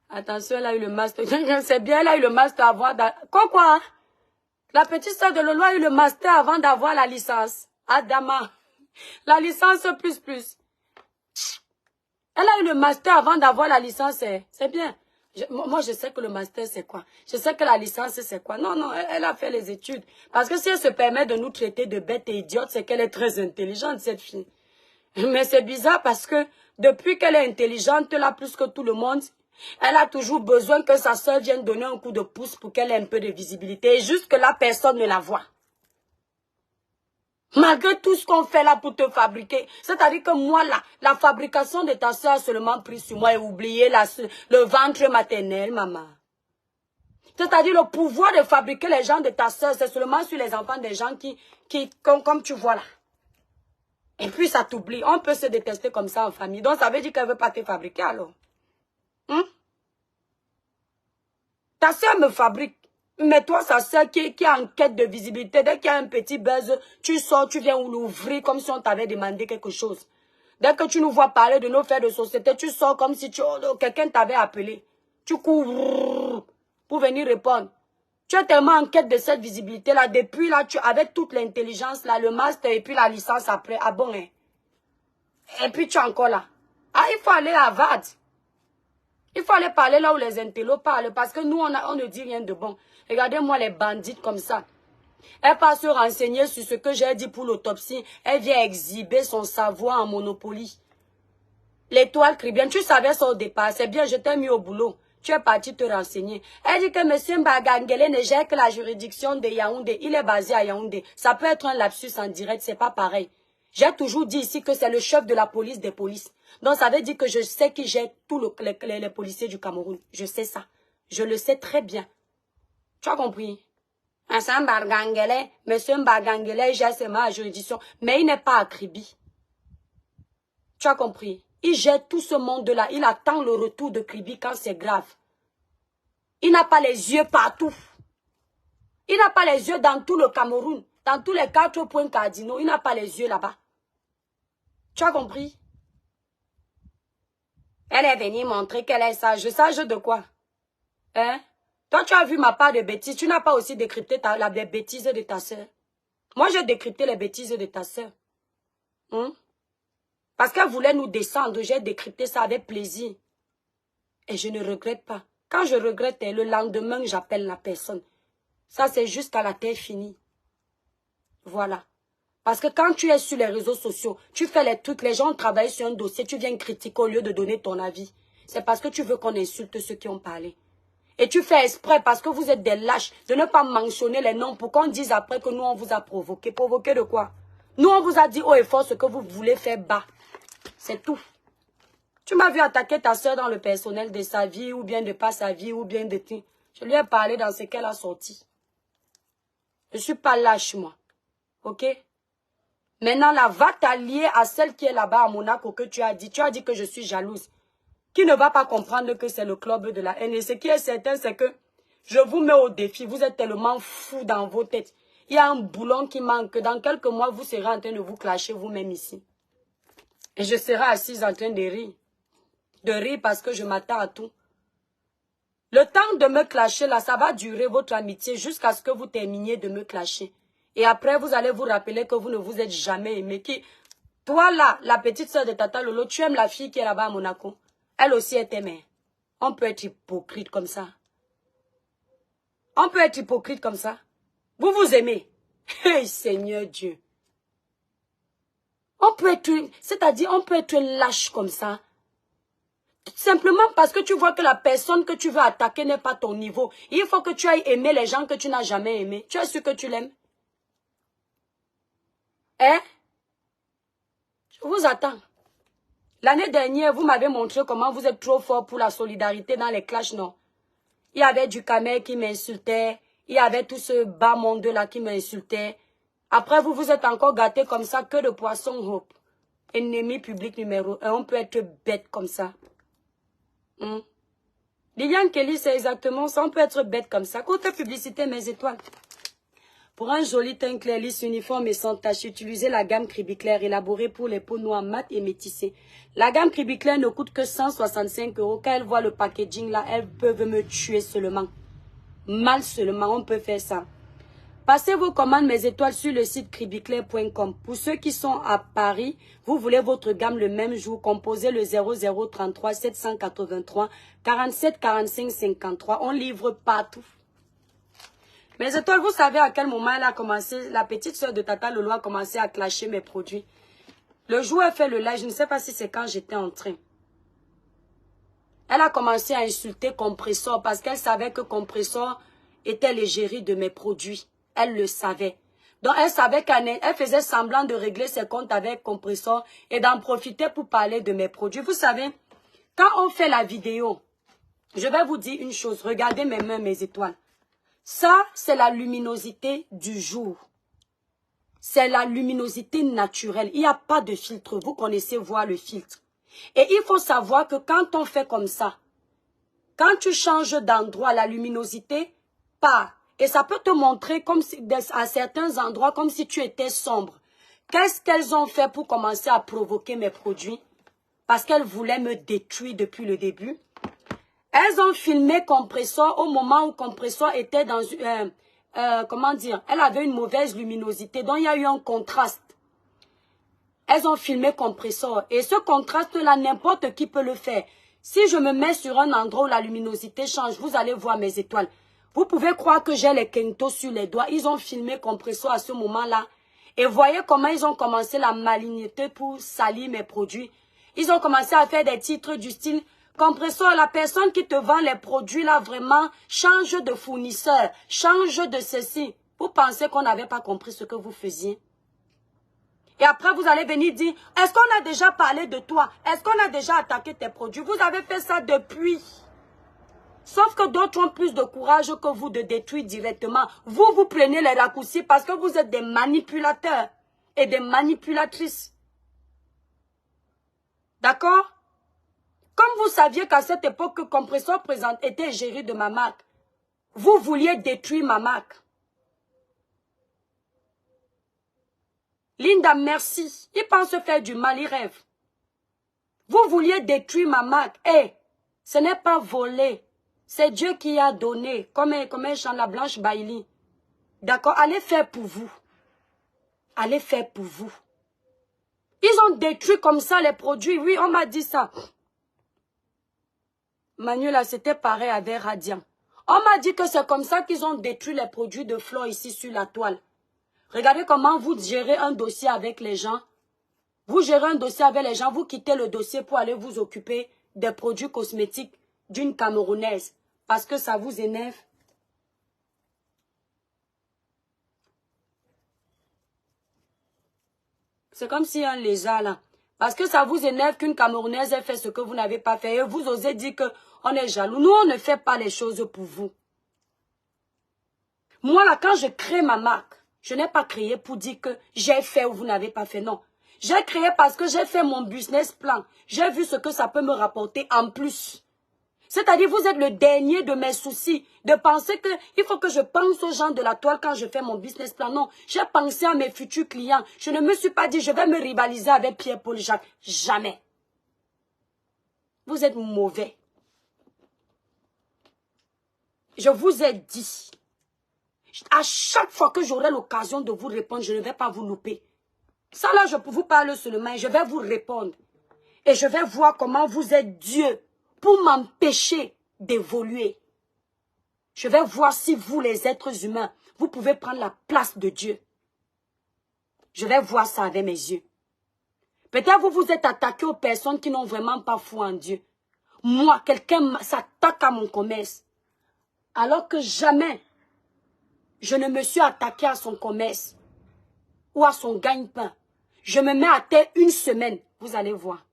Attention, elle a eu le master. C'est bien, elle a eu le master avant. Quoi? La petite soeur de Lolo a eu le master avant d'avoir la licence. Adama. La licence plus. Elle a eu le master avant d'avoir la licence. C'est bien. Moi, je sais que le master, c'est quoi? Je sais que la licence, c'est quoi? Non, elle a fait les études. Parce que si elle se permet de nous traiter de bêtes et idiotes, c'est qu'elle est très intelligente, cette fille. Mais c'est bizarre parce que depuis qu'elle est intelligente, là, plus que tout le monde, elle a toujours besoin que sa soeur vienne donner un coup de pouce pour qu'elle ait un peu de visibilité. Et jusque-là, personne ne la voit. Malgré tout ce qu'on fait là pour te fabriquer. C'est-à-dire que moi, là, la fabrication de ta soeur a seulement pris sur moi et oublié le ventre maternel, maman. C'est-à-dire le pouvoir de fabriquer les gens de ta soeur, c'est seulement sur les enfants des gens comme tu vois là. Et puis ça t'oublie. On peut se détester comme ça en famille. Donc ça veut dire qu'elle ne veut pas te fabriquer alors. Ta soeur me fabrique. Mais toi, sa soeur qui est en quête de visibilité, dès qu'il y a un petit buzz, tu sors, tu viens l'ouvrir comme si on t'avait demandé quelque chose. Dès que tu nous vois parler de nos faits de société, tu sors comme si quelqu'un t'avait appelé. Tu cours pour venir répondre. Tu es tellement en quête de cette visibilité-là. Depuis là, avec toute l'intelligence, là, le master et puis la licence après. Ah bon, hein? Et puis tu es encore là. Ah, il faut aller à VAD. Il faut aller parler là où les intellos parlent. Parce que nous, on ne dit rien de bon. Regardez-moi les bandites comme ça. Elle part se renseigner sur ce que j'ai dit pour l'autopsie. Elle vient exhiber son savoir en monopoly. L'étoile Caribbean, tu savais ça au départ. C'est bien, je t'ai mis au boulot. Tu es parti te renseigner. Elle dit que M. Mbagangele ne gère que la juridiction de Yaoundé. Il est basé à Yaoundé. Ça peut être un lapsus en direct, c'est pas pareil. J'ai toujours dit ici que c'est le chef de la police des polices. Donc ça veut dire que je sais qui gère tous les policiers du Cameroun. Je sais ça. Je le sais très bien. Tu as compris? M. Mbagangele gère seulement la juridiction. Mais il n'est pas à Kribi. Tu as compris? Il gère tout ce monde-là. Il attend le retour de Kribi quand c'est grave. Il n'a pas les yeux partout. Il n'a pas les yeux dans tout le Cameroun. Dans tous les 4 points cardinaux. Il n'a pas les yeux là-bas. Tu as compris? Elle est venue montrer qu'elle est sage. Sage de quoi? Hein? Toi, tu as vu ma part de bêtises. Tu n'as pas aussi décrypté les bêtises de ta soeur. Moi, j'ai décrypté les bêtises de ta soeur. Parce qu'elle voulait nous descendre. J'ai décrypté ça avec plaisir. Et je ne regrette pas. Quand je regrette, le lendemain, j'appelle la personne. Ça, c'est jusqu'à la terre finie. Voilà. Parce que quand tu es sur les réseaux sociaux, tu fais les trucs, les gens travaillent sur un dossier, tu viens critiquer au lieu de donner ton avis. C'est parce que tu veux qu'on insulte ceux qui ont parlé. Et tu fais exprès parce que vous êtes des lâches de ne pas mentionner les noms pour qu'on dise après que nous, on vous a provoqué. Provoqué de quoi? Nous, on vous a dit haut et fort ce que vous voulez faire bas. C'est tout. Tu m'as vu attaquer ta soeur dans le personnel de sa vie ou bien de pas sa vie ou bien de tout. Je lui ai parlé dans ce qu'elle a sorti. Je ne suis pas lâche, moi. Ok? Maintenant, là, va t'allier à celle qui est là-bas à Monaco que tu as dit. Tu as dit que je suis jalouse. Qui ne va pas comprendre que c'est le club de la haine. Et ce qui est certain, c'est que je vous mets au défi. Vous êtes tellement fous dans vos têtes. Il y a un boulon qui manque. Dans quelques mois, vous serez en train de vous clasher vous-même ici. Et je serai assise en train de rire. De rire parce que je m'attends à tout. Le temps de me clasher, là, ça va durer votre amitié jusqu'à ce que vous terminiez de me clasher. Et après, vous allez vous rappeler que vous ne vous êtes jamais aimé. Toi, là, la petite soeur de Tata Lolo, tu aimes la fille qui est là-bas à Monaco. Elle aussi est aimée. On peut être hypocrite comme ça. On peut être hypocrite comme ça. Vous vous aimez. Hey, Seigneur Dieu. On peut être, c'est-à-dire, on peut être lâche comme ça. Simplement parce que tu vois que la personne que tu veux attaquer n'est pas ton niveau. Il faut que tu ailles aimer les gens que tu n'as jamais aimés. Tu es sûr que tu l'aimes? Hein? Je vous attends. L'année dernière, vous m'avez montré comment vous êtes trop fort pour la solidarité dans les clashs, non? Il y avait du Camer qui m'insultait. Il y avait tout ce bas monde-là qui m'insultait. Après, vous vous êtes encore gâté comme ça, que de poisson hope. Ennemi public numéro 1, on peut être bête comme ça. Liliane Kelly, c'est exactement ça, on peut être bête comme ça. Côté publicité, mes étoiles. Pour un joli teint clair, lisse, uniforme et sans tache, utilisez la gamme Cribiclair élaborée pour les peaux noires, mates et métissées. La gamme Cribiclair ne coûte que 165 €. Quand elles voient le packaging là, elles peuvent me tuer seulement. Mal seulement, on peut faire ça. Passez vos commandes, mes étoiles, sur le site cribiclair.com. Pour ceux qui sont à Paris, vous voulez votre gamme le même jour, composez le 0033 783 47 45 53. On livre partout. Mes étoiles, vous savez à quel moment elle a commencé, la petite soeur de Tata Lolo a commencé à clasher mes produits. Le jour où elle fait le live, je ne sais pas si c'est quand j'étais en train. Elle a commencé à insulter Compressor parce qu'elle savait que Compressor était l'égérie de mes produits. Elle le savait. Donc elle savait qu'elle faisait semblant de régler ses comptes avec Compressor et d'en profiter pour parler de mes produits. Vous savez, quand on fait la vidéo, je vais vous dire une chose. Regardez mes mains, mes étoiles. Ça, c'est la luminosité du jour. C'est la luminosité naturelle. Il n'y a pas de filtre. Vous connaissez voir le filtre. Et il faut savoir que quand on fait comme ça, quand tu changes d'endroit, la luminosité part. Et ça peut te montrer comme si, à certains endroits comme si tu étais sombre. Qu'est-ce qu'elles ont fait pour commencer à provoquer mes produits? Parce qu'elles voulaient me détruire depuis le début. Elles ont filmé Compressor au moment où Compressor était dans comment dire, elle avait une mauvaise luminosité, donc il y a eu un contraste. Elles ont filmé Compressor et ce contraste-là, n'importe qui peut le faire. Si je me mets sur un endroit où la luminosité change, vous allez voir mes étoiles. Vous pouvez croire que j'ai les quintos sur les doigts. Ils ont filmé Compressor à ce moment-là. Et voyez comment ils ont commencé la malignité pour salir mes produits. Ils ont commencé à faire des titres du style Compressor, la personne qui te vend les produits là vraiment change de fournisseur, change de ceci. Vous pensez qu'on n'avait pas compris ce que vous faisiez? Et après vous allez venir dire, est-ce qu'on a déjà parlé de toi? Est-ce qu'on a déjà attaqué tes produits? Vous avez fait ça depuis. Sauf que d'autres ont plus de courage que vous de détruire directement. Vous, vous prenez les raccourcis parce que vous êtes des manipulateurs et des manipulatrices. D'accord? Comme vous saviez qu'à cette époque, que Compressor Présente était géré de ma marque, vous vouliez détruire ma marque. Linda, merci. Il pense faire du mal, il rêve. Vous vouliez détruire ma marque. Eh, ce n'est pas volé. C'est Dieu qui a donné, comme un chant la Blanche Bailey. D'accord, allez faire pour vous. Allez faire pour vous. Ils ont détruit comme ça les produits. Oui, on m'a dit ça. Manuela, c'était pareil avec Radiant. On m'a dit que c'est comme ça qu'ils ont détruit les produits de Flore ici sur la toile. Regardez comment vous gérez un dossier avec les gens. Vous gérez un dossier avec les gens, vous quittez le dossier pour aller vous occuper des produits cosmétiques d'une Camerounaise. Parce que ça vous énerve. C'est comme si un lézard là. Parce que ça vous énerve qu'une Camerounaise ait fait ce que vous n'avez pas fait. Et vous osez dire qu'on est jaloux. Nous, on ne fait pas les choses pour vous. Moi là, quand je crée ma marque, je n'ai pas créé pour dire que j'ai fait ou vous n'avez pas fait. Non. J'ai créé parce que j'ai fait mon business plan. J'ai vu ce que ça peut me rapporter en plus. C'est-à-dire, vous êtes le dernier de mes soucis. De penser qu'il faut que je pense aux gens de la toile quand je fais mon business plan. Non, j'ai pensé à mes futurs clients. Je ne me suis pas dit, je vais me rivaliser avec Pierre-Paul Jacques. Jamais. Vous êtes mauvais. Je vous ai dit. À chaque fois que j'aurai l'occasion de vous répondre, je ne vais pas vous louper. Ça là, je vous parle seulement et je vais vous répondre. Et je vais voir comment vous êtes Dieu pour m'empêcher d'évoluer. Je vais voir si vous, les êtres humains, vous pouvez prendre la place de Dieu. Je vais voir ça avec mes yeux. Peut-être vous vous êtes attaqué aux personnes qui n'ont vraiment pas foi en Dieu. Moi, quelqu'un s'attaque à mon commerce. Alors que jamais, je ne me suis attaqué à son commerce ou à son gagne-pain. Je me mets à terre une semaine, vous allez voir.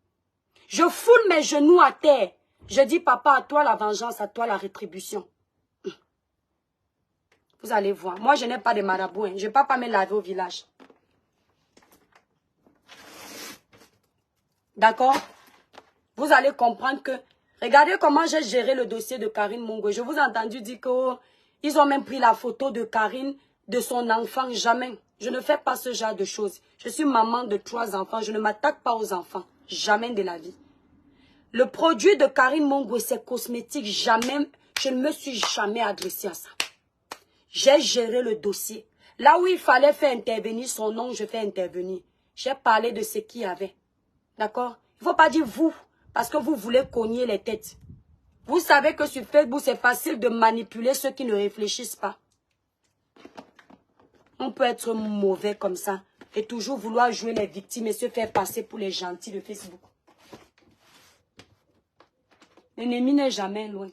Je foule mes genoux à terre. Je dis, papa, à toi la vengeance, à toi la rétribution. Vous allez voir. Moi, je n'ai pas de marabout. Hein. Je ne vais pas me laver au village. D'accord? Vous allez comprendre que... Regardez comment j'ai géré le dossier de Karine Mongo. Je vous ai entendu dire qu'ils ont même pris la photo de Karine, de son enfant. Jamais. Je ne fais pas ce genre de choses. Je suis maman de 3 enfants. Je ne m'attaque pas aux enfants. Jamais de la vie. Le produit de Karine Mongo, c'est cosmétique. Jamais. Je ne me suis jamais adressée à ça. J'ai géré le dossier. Là où il fallait faire intervenir son nom, je fais intervenir. J'ai parlé de ce qu'il y avait. D'accord? Il ne faut pas dire vous, parce que vous voulez cogner les têtes. Vous savez que sur Facebook, c'est facile de manipuler ceux qui ne réfléchissent pas. On peut être mauvais comme ça et toujours vouloir jouer les victimes et se faire passer pour les gentils de Facebook. L'ennemi n'est jamais loin.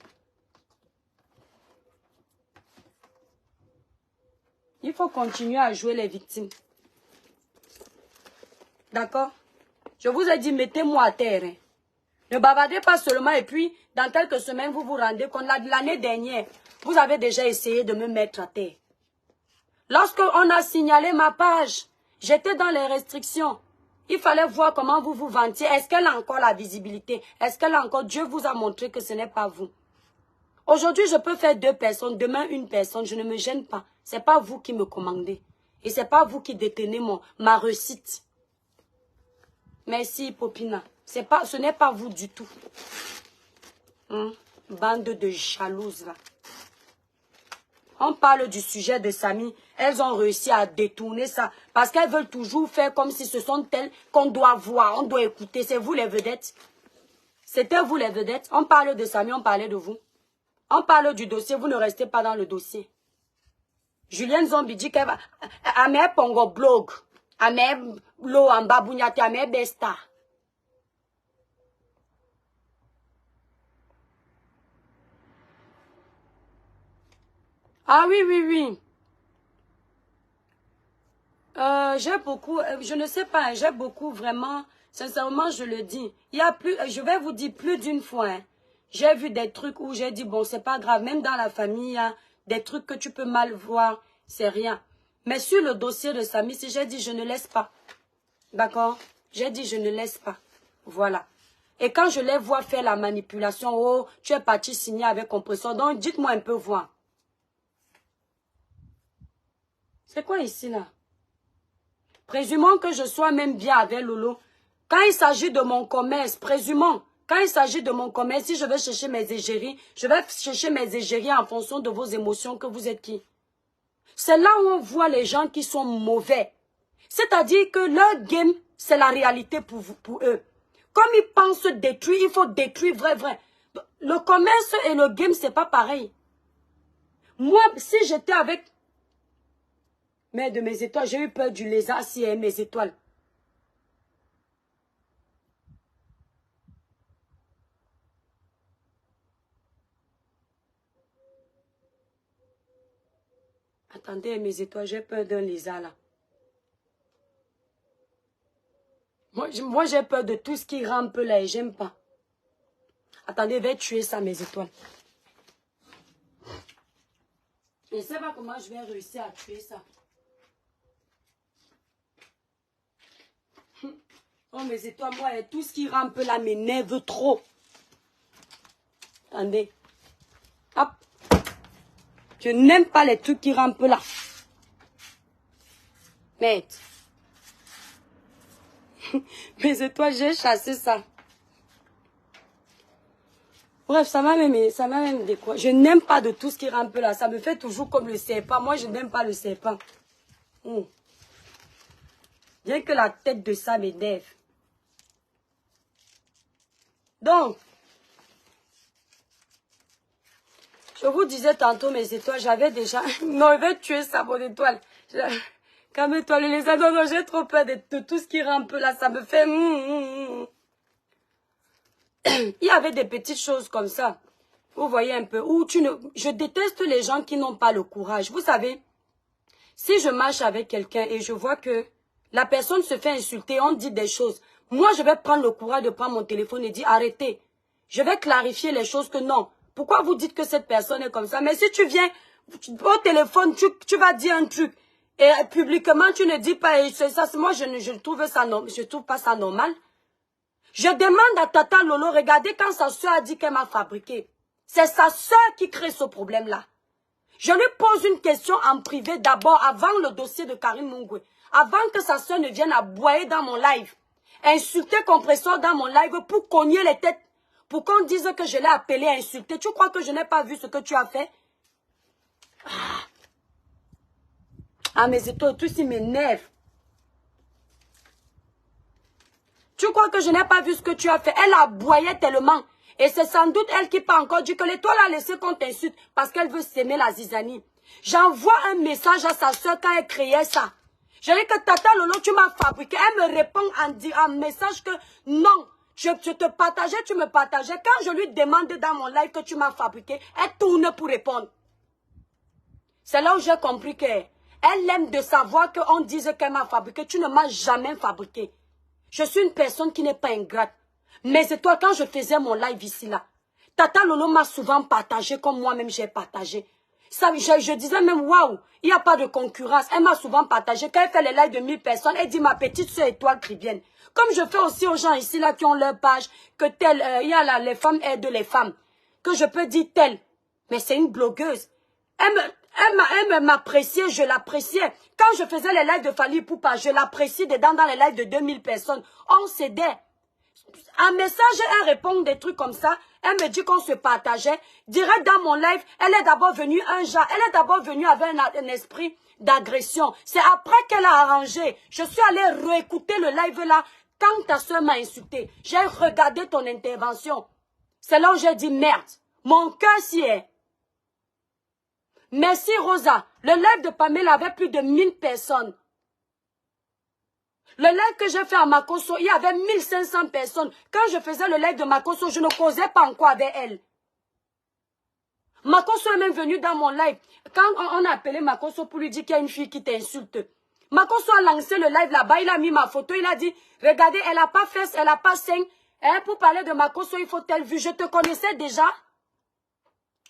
Il faut continuer à jouer les victimes. D'accord? Je vous ai dit, mettez-moi à terre. Hein. Ne bavardez pas seulement et puis, dans quelques semaines, vous vous rendez compte. L'année dernière, vous avez déjà essayé de me mettre à terre. Lorsqu'on a signalé ma page, j'étais dans les restrictions. Il fallait voir comment vous vous vantiez. Est-ce qu'elle a encore la visibilité? Est-ce qu'elle a encore... Dieu vous a montré que ce n'est pas vous. Aujourd'hui, je peux faire 2 personnes. Demain, 1 personne. Je ne me gêne pas. Ce n'est pas vous qui me commandez. Et ce n'est pas vous qui détenez ma réussite. Merci, Popina. Ce n'est pas vous du tout. Bande de jalouses, là. On parle du sujet de Samy. Elles ont réussi à détourner ça. Parce qu'elles veulent toujours faire comme si ce sont elles qu'on doit voir, on doit écouter. C'est vous les vedettes. C'était vous les vedettes. On parle de Samy, on parlait de vous. On parle du dossier, vous ne restez pas dans le dossier. Julienne Zombie dit qu'elle va... Amé Pongo blog. Amé Lo Amba Bunyate, Amé Besta. Ah oui, oui, oui. J'ai beaucoup, je ne sais pas, j'ai beaucoup vraiment, sincèrement je le dis. Il y a plus, je vais vous dire plus d'une fois, hein, j'ai vu des trucs où j'ai dit, bon, c'est pas grave, même dans la famille, il y a des trucs que tu peux mal voir, c'est rien. Mais sur le dossier de Samy, si j'ai dit, je ne laisse pas. D'accord? J'ai dit, je ne laisse pas. Voilà. Et quand je les vois faire la manipulation, oh, tu es parti signer avec compression, donc dites-moi un peu voir. C'est quoi ici, là? Présumons que je sois même bien avec Lolo. Quand il s'agit de mon commerce, présumons, quand il s'agit de mon commerce, si je vais chercher mes égéries, je vais chercher mes égéries en fonction de vos émotions, que vous êtes qui. C'est là où on voit les gens qui sont mauvais. C'est-à-dire que leur game, c'est la réalité pour eux. Comme ils pensent détruire, il faut détruire vrai. Le commerce et le game, c'est pas pareil. Moi, si j'étais avec... Mais de mes étoiles, j'ai eu peur du lézard si elle mes étoiles. Attendez, mes étoiles, j'ai peur d'un lézard là. Moi j'ai peur de tout ce qui rampe là et j'aime pas. Attendez, je vais tuer ça, mes étoiles. Je ne sais pas comment je vais réussir à tuer ça. Oh, mes étoiles, moi, tout ce qui rampe là m'énerve trop. Attendez. Hop. Je n'aime pas les trucs qui rampent là. Merde. Mes étoiles, j'ai chassé ça. Bref, ça m'a même découragé. Je n'aime pas de tout ce qui rampe là. Ça me fait toujours comme le serpent. Moi, je n'aime pas le serpent. Bien que la tête de ça m'énerve. Donc, je vous disais tantôt, mes étoiles, j'avais déjà... Non, je vais tuer ça, mon étoile. Calme-toi, les lézards. Non, j'ai trop peur de tout ce qui rampe là. Ça me fait... Il y avait des petites choses comme ça. Vous voyez un peu. Où je déteste les gens qui n'ont pas le courage. Vous savez, si je marche avec quelqu'un et je vois que la personne se fait insulter, on dit des choses. Moi, je vais prendre le courage de prendre mon téléphone et dire arrêtez. Je vais clarifier les choses que non. Pourquoi vous dites que cette personne est comme ça? Mais si tu viens Au téléphone, tu vas dire un truc. Et publiquement, tu ne dis pas, et ça, moi, je trouve pas ça normal. Je demande à Tata Lolo, regardez quand sa soeur a dit qu'elle m'a fabriqué. C'est sa soeur qui crée ce problème-là. Je lui pose une question en privé d'abord, avant le dossier de Karine Mungwe. Avant que sa soeur ne vienne aboyer dans mon live. Insulter Compresseur dans mon live pour cogner les têtes. Pour qu'on dise que je l'ai appelé à insulter. Tu crois que je n'ai pas vu ce que tu as fait? Ah, mais c'est toi, tout ça m'énerve. Tu crois que je n'ai pas vu ce que tu as fait? Elle aboyait tellement. Et c'est sans doute elle qui peut encore dire que l'étoile a laissé qu'on t'insulte parce qu'elle veut s'aimer la zizanie. J'envoie un message à sa soeur quand elle créait ça. Je dis que Tata Lolo, tu m'as fabriqué. Elle me répond en message que non. Je te partageais, tu me partageais. Quand je lui demande dans mon live que tu m'as fabriqué, elle tourne pour répondre. C'est là où j'ai compris qu'elle aime de savoir qu'on dise qu'elle m'a fabriqué. Tu ne m'as jamais fabriqué. Je suis une personne qui n'est pas ingrate. Mais c'est toi, quand je faisais mon live ici, là, Tata Lolo m'a souvent partagé comme moi-même j'ai partagé. Ça, je disais même, waouh, il n'y a pas de concurrence. Elle m'a souvent partagé. Quand elle fait les lives de 1000 personnes, elle dit ma petite soeur étoile Cribienne. Comme je fais aussi aux gens ici, là, qui ont leur page, que tel, il y a là, les femmes aident les femmes. Que je peux dire tel. Mais c'est une blogueuse. Elle m'appréciait, je l'appréciais. Quand je faisais les lives de Fali Poupa, je l'appréciais dedans dans les lives de 2000 personnes. On s'aidait. Un message, elle répond des trucs comme ça. Elle me dit qu'on se partageait. Direct dans mon live, elle est d'abord venue elle est d'abord venue avec un esprit d'agression. C'est après qu'elle a arrangé. Je suis allée réécouter le live là. Quand ta soeur m'a insulté, j'ai regardé ton intervention. C'est là où j'ai dit merde. Mon cœur s'y est. Merci Rosa. Le live de Pamela avait plus de 1000 personnes. Le live que j'ai fait à Makosso, il y avait 1500 personnes. Quand je faisais le live de Makosso, je ne causais pas encore avec elle. Makosso est même venu dans mon live. Quand on a appelé Makosso pour lui dire qu'il y a une fille qui t'insulte. Makosso a lancé le live là-bas, il a mis ma photo, il a dit, regardez, elle n'a pas fait, elle n'a pas 5. Hein, pour parler de Makosso, il faut telle vue. Je te connaissais déjà.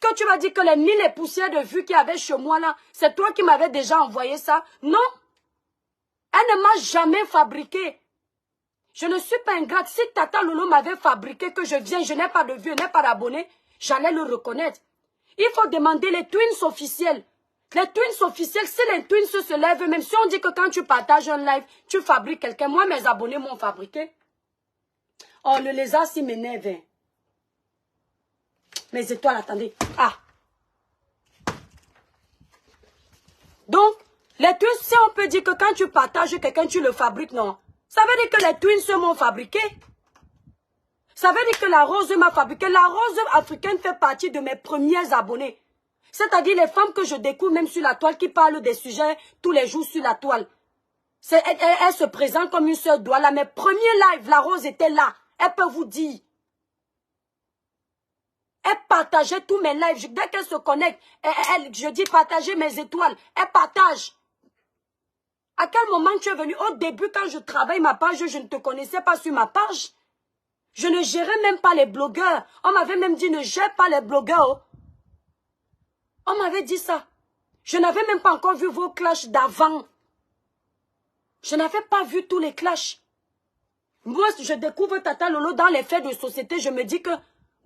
Quand tu m'as dit que les 1000 et poussières de vues qu'il y avait chez moi là, c'est toi qui m'avais déjà envoyé ça. Non. Elle ne m'a jamais fabriqué. Je ne suis pas ingrate. Si Tata Lolo m'avait fabriqué, que je viens, je n'ai pas de vues, je n'ai pas d'abonnés, j'allais le reconnaître. Il faut demander les twins officiels. Les twins officiels, si les twins se lèvent, même si on dit que quand tu partages un live, tu fabriques quelqu'un, moi mes abonnés m'ont fabriqué. Oh, le lézard s'y m'énerve. Mes étoiles, attendez. Ah. Donc, les twins, si on peut dire que quand tu partages quelqu'un, tu le fabriques, non. Ça veut dire que les twins m'ont fabriqué. Ça veut dire que la rose m'a fabriqué. La rose africaine fait partie de mes premiers abonnés. C'est-à-dire les femmes que je découvre même sur la toile, qui parlent des sujets tous les jours sur la toile. Elle se présente comme une sœur Douala. Mes premiers lives, la rose était là. Elle peut vous dire. Elle partageait tous mes lives. Dès qu'elle se connecte, je dis partager mes étoiles. Elle partage. À quel moment tu es venu? Au début, quand je travaille ma page, je ne te connaissais pas sur ma page. Je ne gérais même pas les blogueurs. On m'avait même dit ne gère pas les blogueurs. On m'avait dit ça. Je n'avais même pas encore vu vos clashs d'avant. Je n'avais pas vu tous les clashs. Moi, je découvre Tata Lolo dans les faits de société. Je me dis que,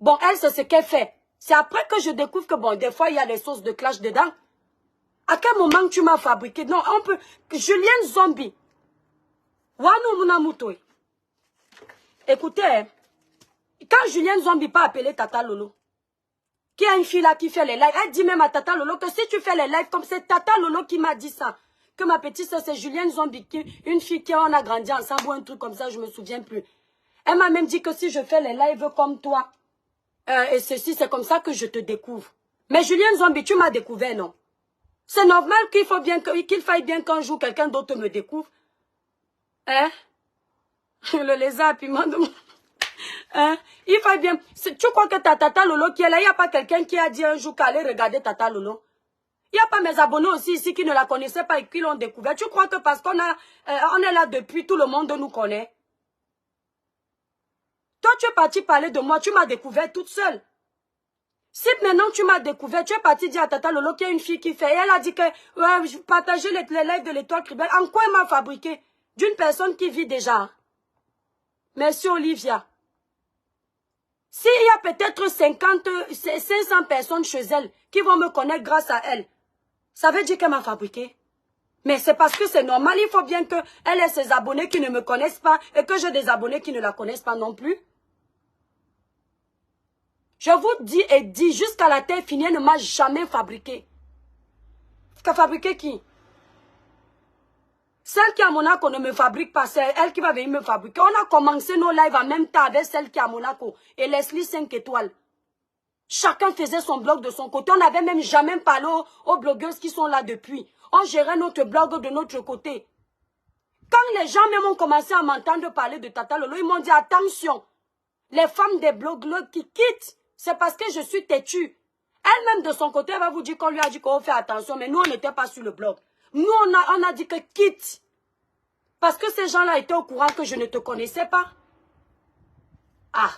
bon, elle, c'est ce qu'elle fait. C'est après que je découvre que, bon, des fois, il y a des sources de clash dedans. À quel moment tu m'as fabriqué? Non, on peut... Julienne Zombie. Wano Munamutoy. Écoutez, quand Julienne Zombie pas appelé Tata Lolo, qui a une fille là qui fait les lives, elle dit même à Tata Lolo que si tu fais les lives comme c'est Tata Lolo qui m'a dit ça, que ma petite soeur c'est Julienne Zombie, une fille qui on a grandi ensemble ou un truc comme ça, je me souviens plus. Elle m'a même dit que si je fais les lives comme toi, et ceci, c'est comme ça que je te découvre. Mais Julienne Zombie, tu m'as découvert, non? C'est normal qu'il faille bien qu'un jour quelqu'un d'autre me découvre. Hein? Le lézard piment de... Hein? Il faille bien... Tu crois que ta Tata Lolo qui est là, il n'y a pas quelqu'un qui a dit un jour qu'allez regarder Tata Lolo? Il n'y a pas mes abonnés aussi ici qui ne la connaissaient pas et qui l'ont découvert. Tu crois que parce qu'on on est là depuis, tout le monde nous connaît? Toi, tu es parti parler de moi, tu m'as découvert toute seule. Si maintenant tu m'as découvert, tu es parti dire à Tata Lolo qu'il y a une fille qui fait, et elle a dit que je partageais les lives de l'étoile Cribel. En quoi elle m'a fabriqué? D'une personne qui vit déjà. Merci Olivia. S'il y a peut-être 500 personnes chez elle qui vont me connaître grâce à elle, ça veut dire qu'elle m'a fabriqué. Mais c'est parce que c'est normal, il faut bien qu'elle ait ses abonnés qui ne me connaissent pas et que j'ai des abonnés qui ne la connaissent pas non plus. Je vous dis et dis, jusqu'à la terre finie, elle ne m'a jamais fabriqué. Qu'a fabriqué qui? Celle qui est à Monaco ne me fabrique pas, c'est elle qui va venir me fabriquer. On a commencé nos lives en même temps avec celle qui est à Monaco et Leslie 5 étoiles. Chacun faisait son blog de son côté. On n'avait même jamais parlé aux blogueuses qui sont là depuis. On gérait notre blog de notre côté. Quand les gens même ont commencé à m'entendre parler de Tata Lolo, ils m'ont dit attention, les femmes des blogueurs qui quittent, c'est parce que je suis têtue. Elle-même de son côté, elle va vous dire qu'on lui a dit qu'on fait attention, mais nous, on n'était pas sur le blog. Nous, on a dit que quitte. Parce que ces gens-là étaient au courant que je ne te connaissais pas. Ah.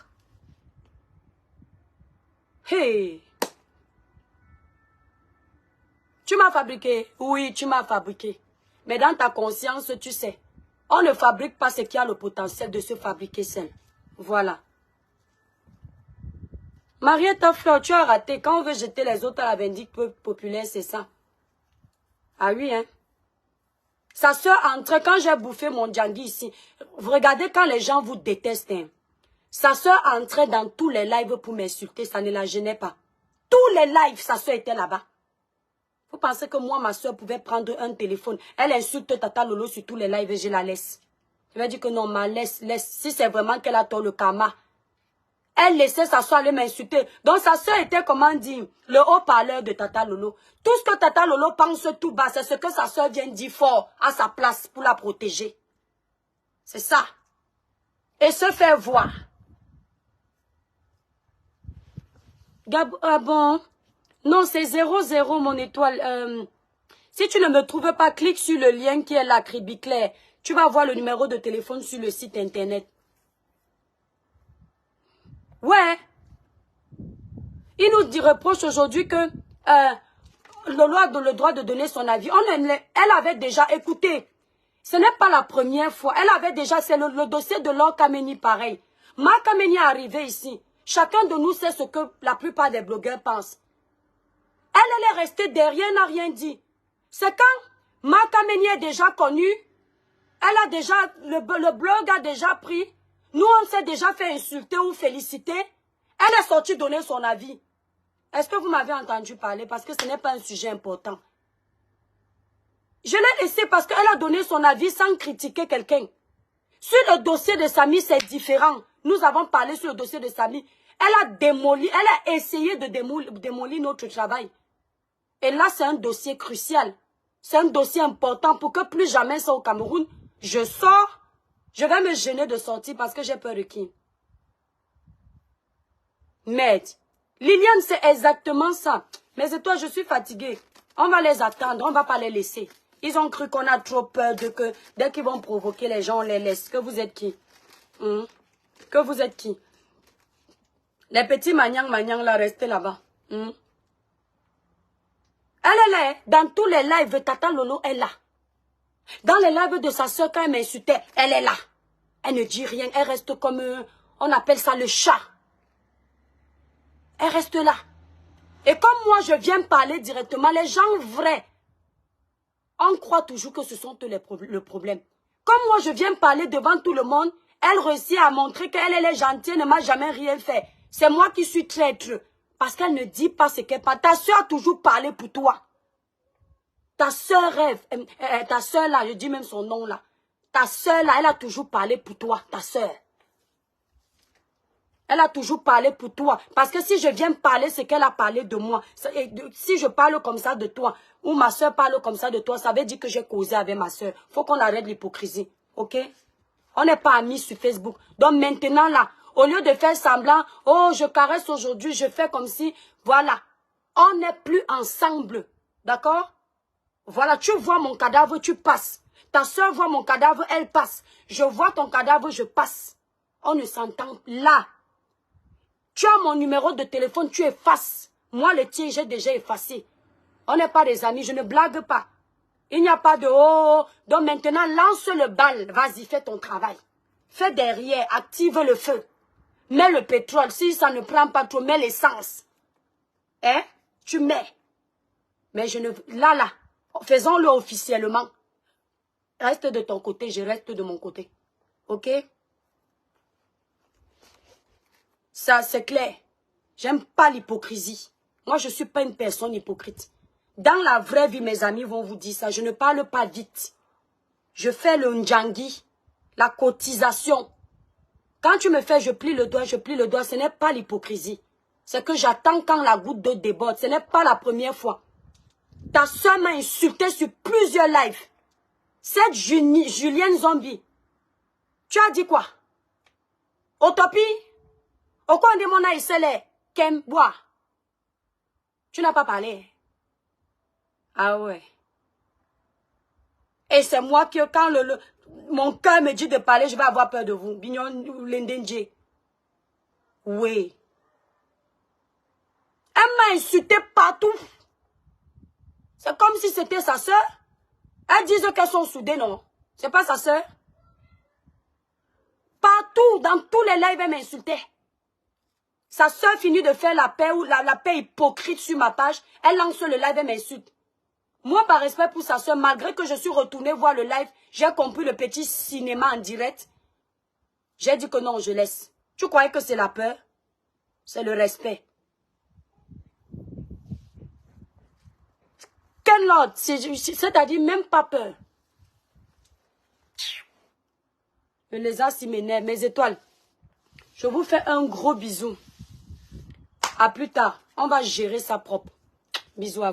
Hey. Tu m'as fabriqué. Oui, tu m'as fabriqué. Mais dans ta conscience, tu sais, on ne fabrique pas ce qui a le potentiel de se fabriquer seul. Voilà. Mariette Fleur, tu as raté. Quand on veut jeter les autres à la vindicte populaire, c'est ça. Ah oui, hein. Sa soeur entrait, quand j'ai bouffé mon djangui ici, vous regardez quand les gens vous détestent. Hein. Sa soeur entrait dans tous les lives pour m'insulter, ça ne la gênait pas. Tous les lives, sa soeur était là-bas. Vous pensez que moi, ma soeur pouvait prendre un téléphone, elle insulte Tata Lolo sur tous les lives et je la laisse. Je vais dire que non, ma laisse. Si c'est vraiment qu'elle a tort le karma. Elle laissait sa soeur aller m'insulter. Donc sa soeur était, comment dire, le haut-parleur de Tata Lolo. Tout ce que Tata Lolo pense tout bas, c'est ce que sa soeur vient dire fort à sa place pour la protéger. C'est ça. Et se faire voir. Ah bon? Non, c'est 00 mon étoile. Si tu ne me trouves pas, clique sur le lien qui est là, Cribiclair. Tu vas voir le numéro de téléphone sur le site internet. Ouais. Il nous reproche aujourd'hui que Lolo a le droit de donner son avis. Elle avait déjà écouté. Ce n'est pas la première fois. Elle avait déjà, c'est le dossier de Laure Kameni pareil. Ma Kameni est arrivée ici. Chacun de nous sait ce que la plupart des blogueurs pensent. Elle est restée derrière, n'a rien dit. C'est quand Ma Kameni est déjà connue. Elle a déjà, le blog a déjà pris. Nous, on s'est déjà fait insulter ou féliciter. Elle est sortie donner son avis. Est-ce que vous m'avez entendu parler? Parce que ce n'est pas un sujet important. Je l'ai laissé parce qu'elle a donné son avis sans critiquer quelqu'un. Sur le dossier de Samy, c'est différent. Nous avons parlé sur le dossier de Samy. Elle a démoli, elle a essayé de démolir notre travail. Et là, c'est un dossier crucial. C'est un dossier important pour que plus jamais ça au Cameroun. Je sors, je vais me gêner de sortir parce que j'ai peur de qui? Merde. Liliane, c'est exactement ça. Mais c'est toi, je suis fatiguée. On va les attendre, on ne va pas les laisser. Ils ont cru qu'on a trop peur de que dès qu'ils vont provoquer les gens, on les laisse. Que vous êtes qui? Que vous êtes qui? Les petits magnang là, restez là-bas. Elle est là. Dans tous les lives, Tata Lolo est là. Dans les lives de sa soeur, quand elle m'insultait, elle est là. Elle ne dit rien. Elle reste comme, on appelle ça le chat. Elle reste là. Et comme moi, je viens parler directement, les gens vrais, on croit toujours que ce sont eux le problème. Comme moi, je viens parler devant tout le monde, elle réussit à montrer qu'elle est gentille, elle ne m'a jamais rien fait. C'est moi qui suis traître. Parce qu'elle ne dit pas ce qu'elle parle. Ta soeur a toujours parlé pour toi. Ta soeur rêve. Ta soeur là, je dis même son nom là. Ta soeur là, elle a toujours parlé pour toi, ta soeur. Elle a toujours parlé pour toi. Parce que si je viens parler ce qu'elle a parlé de moi, si je parle comme ça de toi, ou ma soeur parle comme ça de toi, ça veut dire que j'ai causé avec ma soeur. Faut qu'on arrête l'hypocrisie. Ok? On n'est pas amis sur Facebook. Donc maintenant là, au lieu de faire semblant, oh je caresse aujourd'hui, je fais comme si, voilà. On n'est plus ensemble. D'accord? Voilà, tu vois mon cadavre, tu passes. Ta soeur voit mon cadavre, elle passe. Je vois ton cadavre, je passe. On ne s'entend là. Tu as mon numéro de téléphone, tu effaces. Moi, le tien, j'ai déjà effacé. On n'est pas des amis, je ne blague pas. Il n'y a pas de oh. Donc maintenant, lance le bal. Vas-y, fais ton travail. Fais derrière, active le feu. Mets le pétrole. Si ça ne prend pas trop, mets l'essence. Hein? Tu mets. Mais je ne... Là, faisons-le officiellement. Reste de ton côté, je reste de mon côté. Ok? Ça, c'est clair. J'aime pas l'hypocrisie. Moi, je ne suis pas une personne hypocrite. Dans la vraie vie, mes amis vont vous dire ça. Je ne parle pas vite. Je fais le ndjangi, la cotisation. Quand tu me fais, je plie le doigt, ce n'est pas l'hypocrisie. C'est que j'attends quand la goutte d'eau déborde. Ce n'est pas la première fois. Ta soeur m'a insulté sur plusieurs lives. Cette Julienne Zombie. Tu as dit quoi? Utopie? Au coin de mon aïsele, Kem bois. Tu n'as pas parlé. Ah ouais. Et c'est moi qui, quand mon cœur me dit de parler, je vais avoir peur de vous. Bignon Lendenje. Oui. Elle m'a insulté partout. C'est comme si c'était sa soeur. Elles disent qu'elles sont soudées, non? C'est pas sa soeur. Partout, dans tous les lives, elle m'insultait. Sa soeur finit de faire la paix ou la paix hypocrite sur ma page. Elle lance le live, elle m'insulte. Moi, par respect pour sa soeur, malgré que je suis retournée voir le live, j'ai compris le petit cinéma en direct. J'ai dit que non, je laisse. Tu croyais que c'est la peur? C'est le respect. Quel ordre? C'est-à-dire même pas peur. Le lézard s'y m'énerve, mes étoiles. Je vous fais un gros bisou. À plus tard. On va gérer ça propre. Bisous à vous.